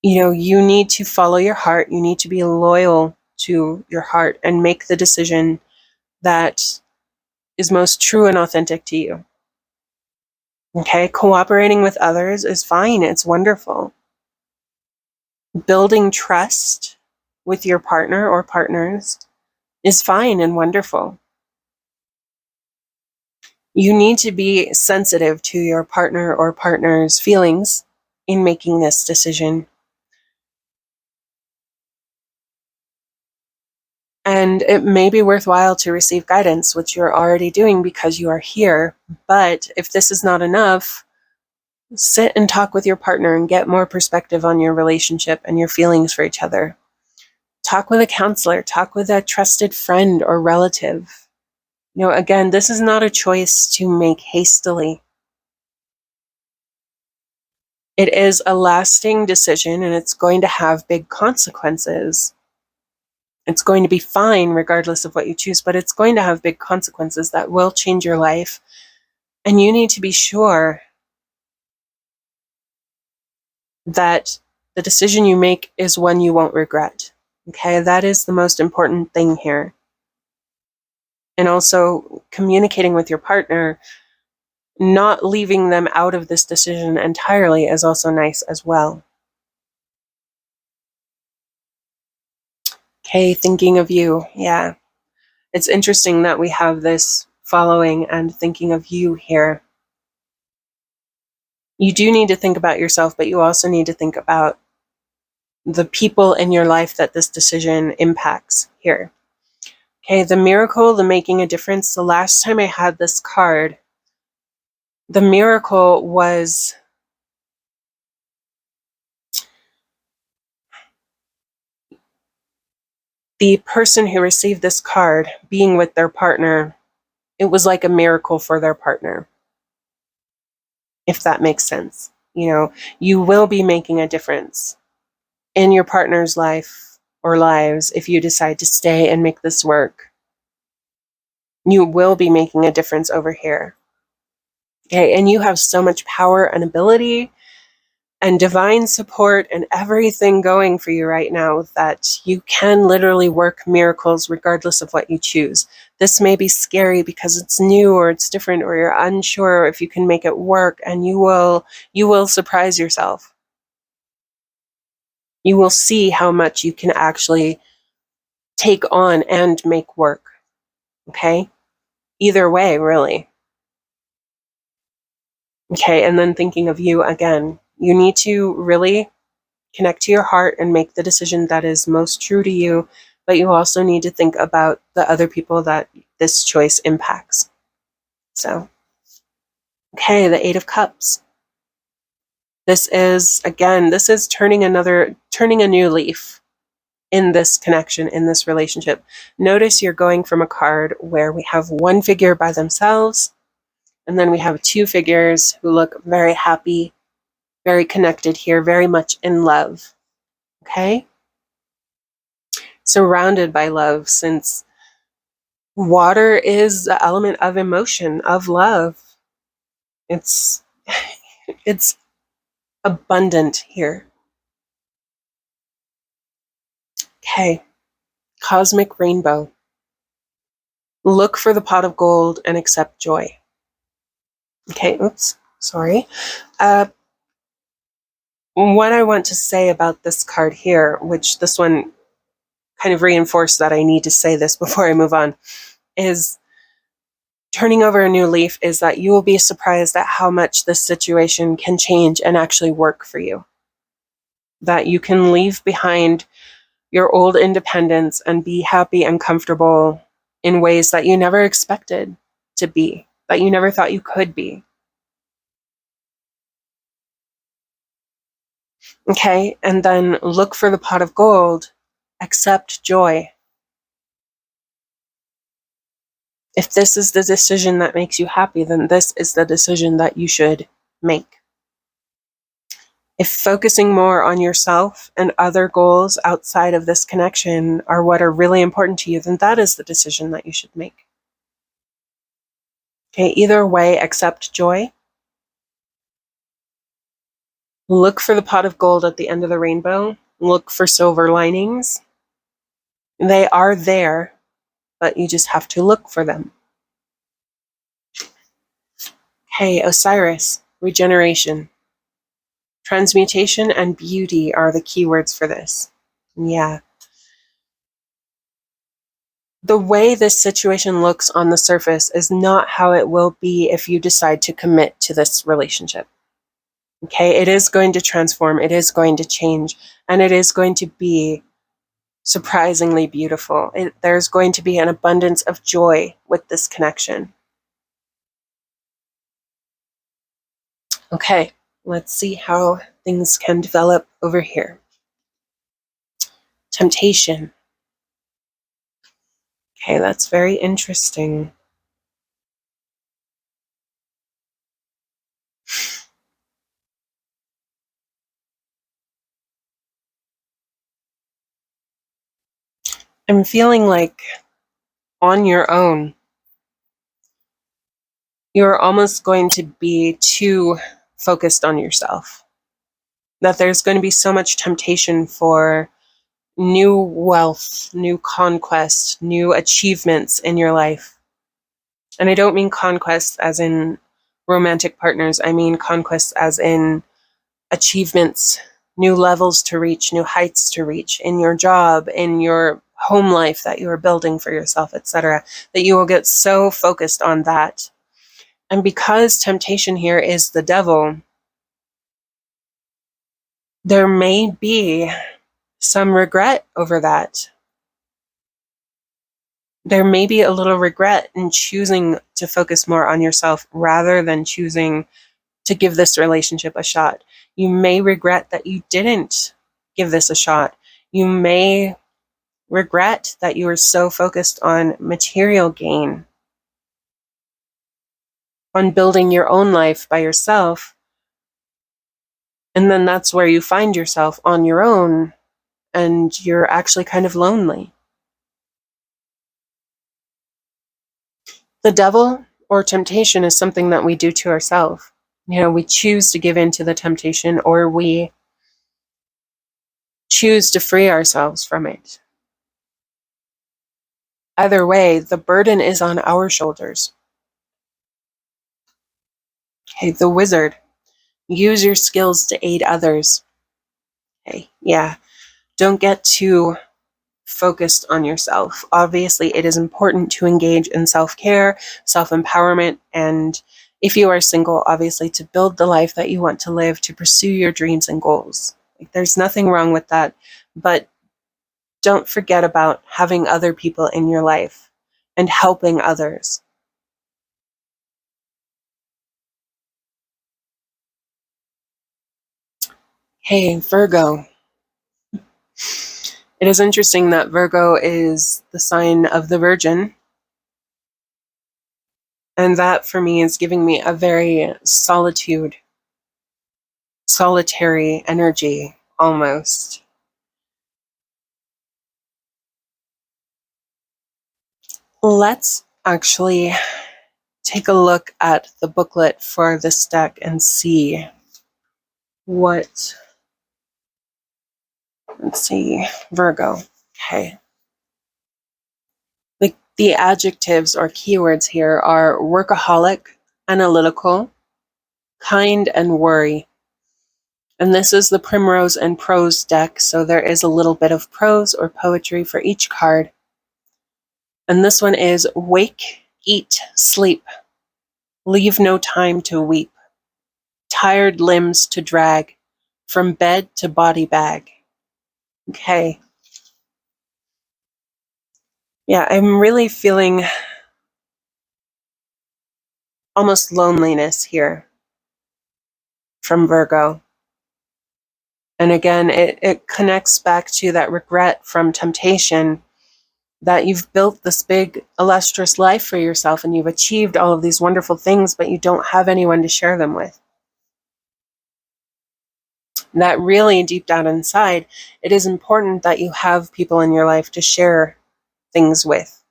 you need to follow your heart. You need to be loyal to your heart and make the decision that is most true and authentic to you. Okay, cooperating with others is fine. It's wonderful. Building trust with your partner or partners is fine and wonderful. You need to be sensitive to your partner or partner's feelings in making this decision. And it may be worthwhile to receive guidance, which you're already doing because you are here. But if this is not enough, sit and talk with your partner and get more perspective on your relationship and your feelings for each other. Talk with a counselor, talk with a trusted friend or relative. Again, this is not a choice to make hastily. It is a lasting decision and it's going to have big consequences. It's going to be fine regardless of what you choose, but it's going to have big consequences that will change your life. And you need to be sure that the decision you make is one you won't regret. Okay, that is the most important thing here. And also communicating with your partner, not leaving them out of this decision entirely is also nice as well. Okay, thinking of you. Yeah. It's interesting that we have this following and thinking of you here. You do need to think about yourself, but you also need to think about the people in your life that this decision impacts here. Okay, the miracle, the making a difference. The last time I had this card, the miracle was the person who received this card being with their partner. It was like a miracle for their partner, if that makes sense. You know, you will be making a difference in your partner's life or lives if you decide to stay and make this work. You will be making a difference over here. Okay, and you have so much power and ability and divine support and everything going for you right now that you can literally work miracles regardless of what you choose. This may be scary because it's new or it's different or you're unsure if you can make it work, and you will surprise yourself. You will see how much you can actually take on and make work. Okay? Either way, really. Okay, and then thinking of you again, you need to really connect to your heart and make the decision that is most true to you, but you also need to think about the other people that this choice impacts. So, okay, the Eight of Cups. This is, again, this is turning a new leaf in this connection, in this relationship. Notice you're going from a card where we have one figure by themselves, and then we have two figures who look very happy, very connected here, very much in love. Okay? Surrounded by love, since water is the element of emotion, of love. It's it's abundant here. Okay. Cosmic rainbow. Look for the pot of gold and accept joy. Okay, oops, sorry. What I want to say about this card here, which this one kind of reinforced that I need to say this before I move on, is turning over a new leaf is that you will be surprised at how much this situation can change and actually work for you. That you can leave behind your old independence and be happy and comfortable in ways that you never expected to be, that you never thought you could be. Okay, and then look for the pot of gold, accept joy. If this is the decision that makes you happy, then this is the decision that you should make. If focusing more on yourself and other goals outside of this connection are what are really important to you, then that is the decision that you should make. Okay, either way, accept joy. Look for the pot of gold at the end of the rainbow. Look for silver linings. They are there, but you just have to look for them. Okay, Osiris, regeneration. Transmutation and beauty are the keywords for this. Yeah. The way this situation looks on the surface is not how it will be if you decide to commit to this relationship. Okay, it is going to transform, it is going to change, and it is going to be surprisingly beautiful. There's going to be an abundance of joy with this connection. Okay, let's see how things can develop over here. Temptation. Okay, that's very interesting. I'm feeling like on your own, you're almost going to be too focused on yourself. That there's going to be so much temptation for new wealth, new conquest, new achievements in your life. And I don't mean conquest as in romantic partners. I mean conquest as in achievements, new levels to reach, new heights to reach in your job, in your home life that you are building for yourself, etc., that you will get so focused on that. And because temptation here is the devil, there may be some regret over that. There may be a little regret in choosing to focus more on yourself rather than choosing to give this relationship a shot. You may regret that you didn't give this a shot. You may regret that you were so focused on material gain, on building your own life by yourself. And then that's where you find yourself on your own and you're actually kind of lonely. The devil or temptation is something that we do to ourselves. We choose to give in to the temptation or we choose to free ourselves from it. Either way, the burden is on our shoulders. Okay, the wizard. Use your skills to aid others. Okay, yeah. Don't get too focused on yourself. Obviously, it is important to engage in self-care, self-empowerment, and if you are single, obviously to build the life that you want to live, to pursue your dreams and goals. There's nothing wrong with that, but don't forget about having other people in your life and helping others. Hey, Virgo. It is interesting that Virgo is the sign of the Virgin. And that for me is giving me a very solitary energy almost. Let's actually take a look at the booklet for this deck and see what, let's see, Virgo. Okay. The adjectives or keywords here are workaholic, analytical, kind, and worry. And this is the Primrose and Prose deck, so there is a little bit of prose or poetry for each card. And this one is wake, eat, sleep, leave no time to weep, tired limbs to drag, from bed to body bag. Okay. Yeah, I'm really feeling almost loneliness here from Virgo. And again, it connects back to that regret from temptation that you've built this big, illustrious life for yourself and you've achieved all of these wonderful things, but you don't have anyone to share them with. That really deep down inside, it is important that you have people in your life to share things with.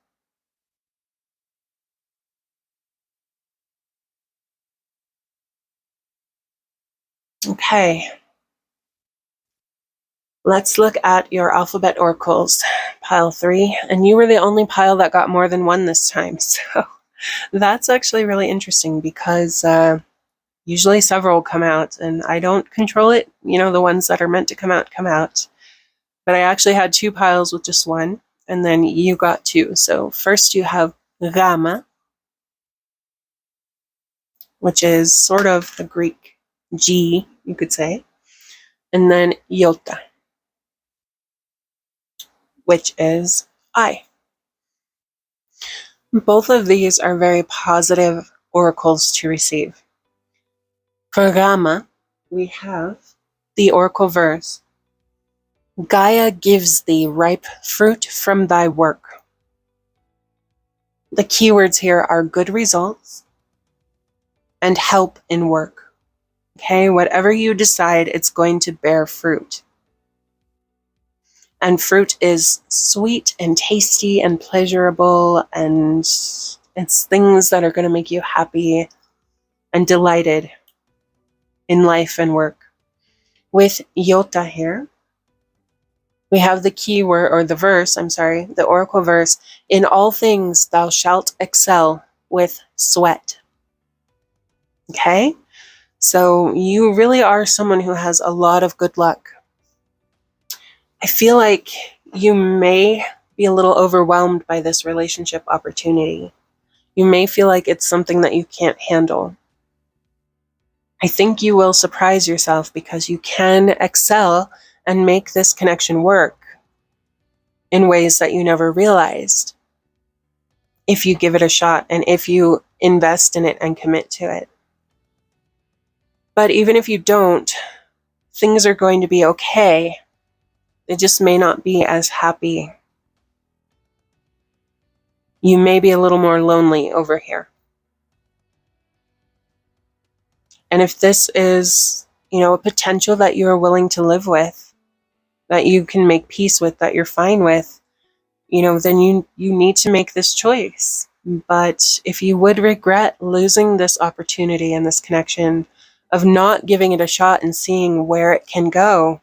Okay. Let's look at your alphabet oracles, pile 3. And you were the only pile that got more than 1 this time. So that's actually really interesting because usually several come out and I don't control it. The ones that are meant to come out come out. But I actually had 2 piles with just 1, and then you got 2. So first you have Rama, which is sort of the Greek G, you could say. And then Iota, which is I. Both of these are very positive oracles to receive. For Rama, we have the oracle verse, Gaia gives thee ripe fruit from thy work. The keywords here are good results and help in work. Okay, whatever you decide, it's going to bear fruit. And fruit is sweet and tasty and pleasurable, and it's things that are going to make you happy and delighted in life and work. With Iota here, we have the keyword, or the verse, the oracle verse, in all things thou shalt excel with sweat. Okay? So you really are someone who has a lot of good luck. I feel like you may be a little overwhelmed by this relationship opportunity. You may feel like it's something that you can't handle. I think you will surprise yourself because you can excel and make this connection work in ways that you never realized if you give it a shot and if you invest in it and commit to it. But even if you don't, things are going to be okay. They just may not be as happy. You may be a little more lonely over here. And if this is, a potential that you are willing to live with, that you can make peace with, that you're fine with, then you need to make this choice. But if you would regret losing this opportunity and this connection of not giving it a shot and seeing where it can go,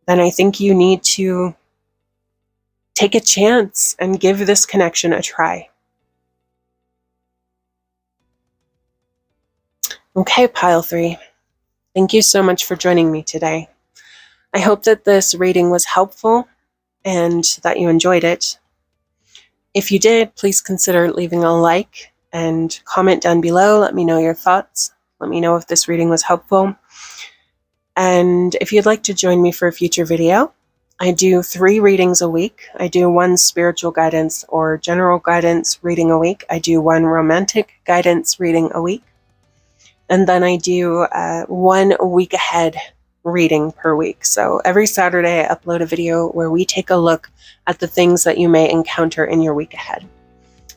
then I think you need to take a chance and give this connection a try. Okay, Pile 3. Thank you so much for joining me today. I hope that this reading was helpful and that you enjoyed it. If you did, please consider leaving a like and comment down below. Let me know your thoughts. Let me know if this reading was helpful. And if you'd like to join me for a future video, I do 3 readings a week. I do 1 spiritual guidance or general guidance reading a week. I do 1 romantic guidance reading a week. And then I do 1 week ahead reading per week. So every Saturday I upload a video where we take a look at the things that you may encounter in your week ahead.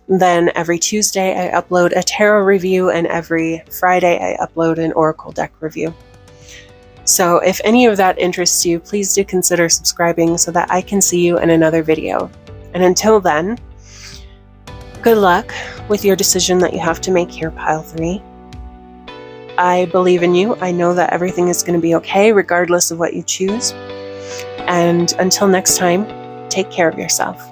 Then every Tuesday I upload a tarot review, and every Friday I upload an oracle deck review. So if any of that interests you, please do consider subscribing so that I can see you in another video. And until then, good luck with your decision that you have to make here, Pile 3. I believe in you. I know that everything is going to be okay regardless of what you choose. And until next time, take care of yourself.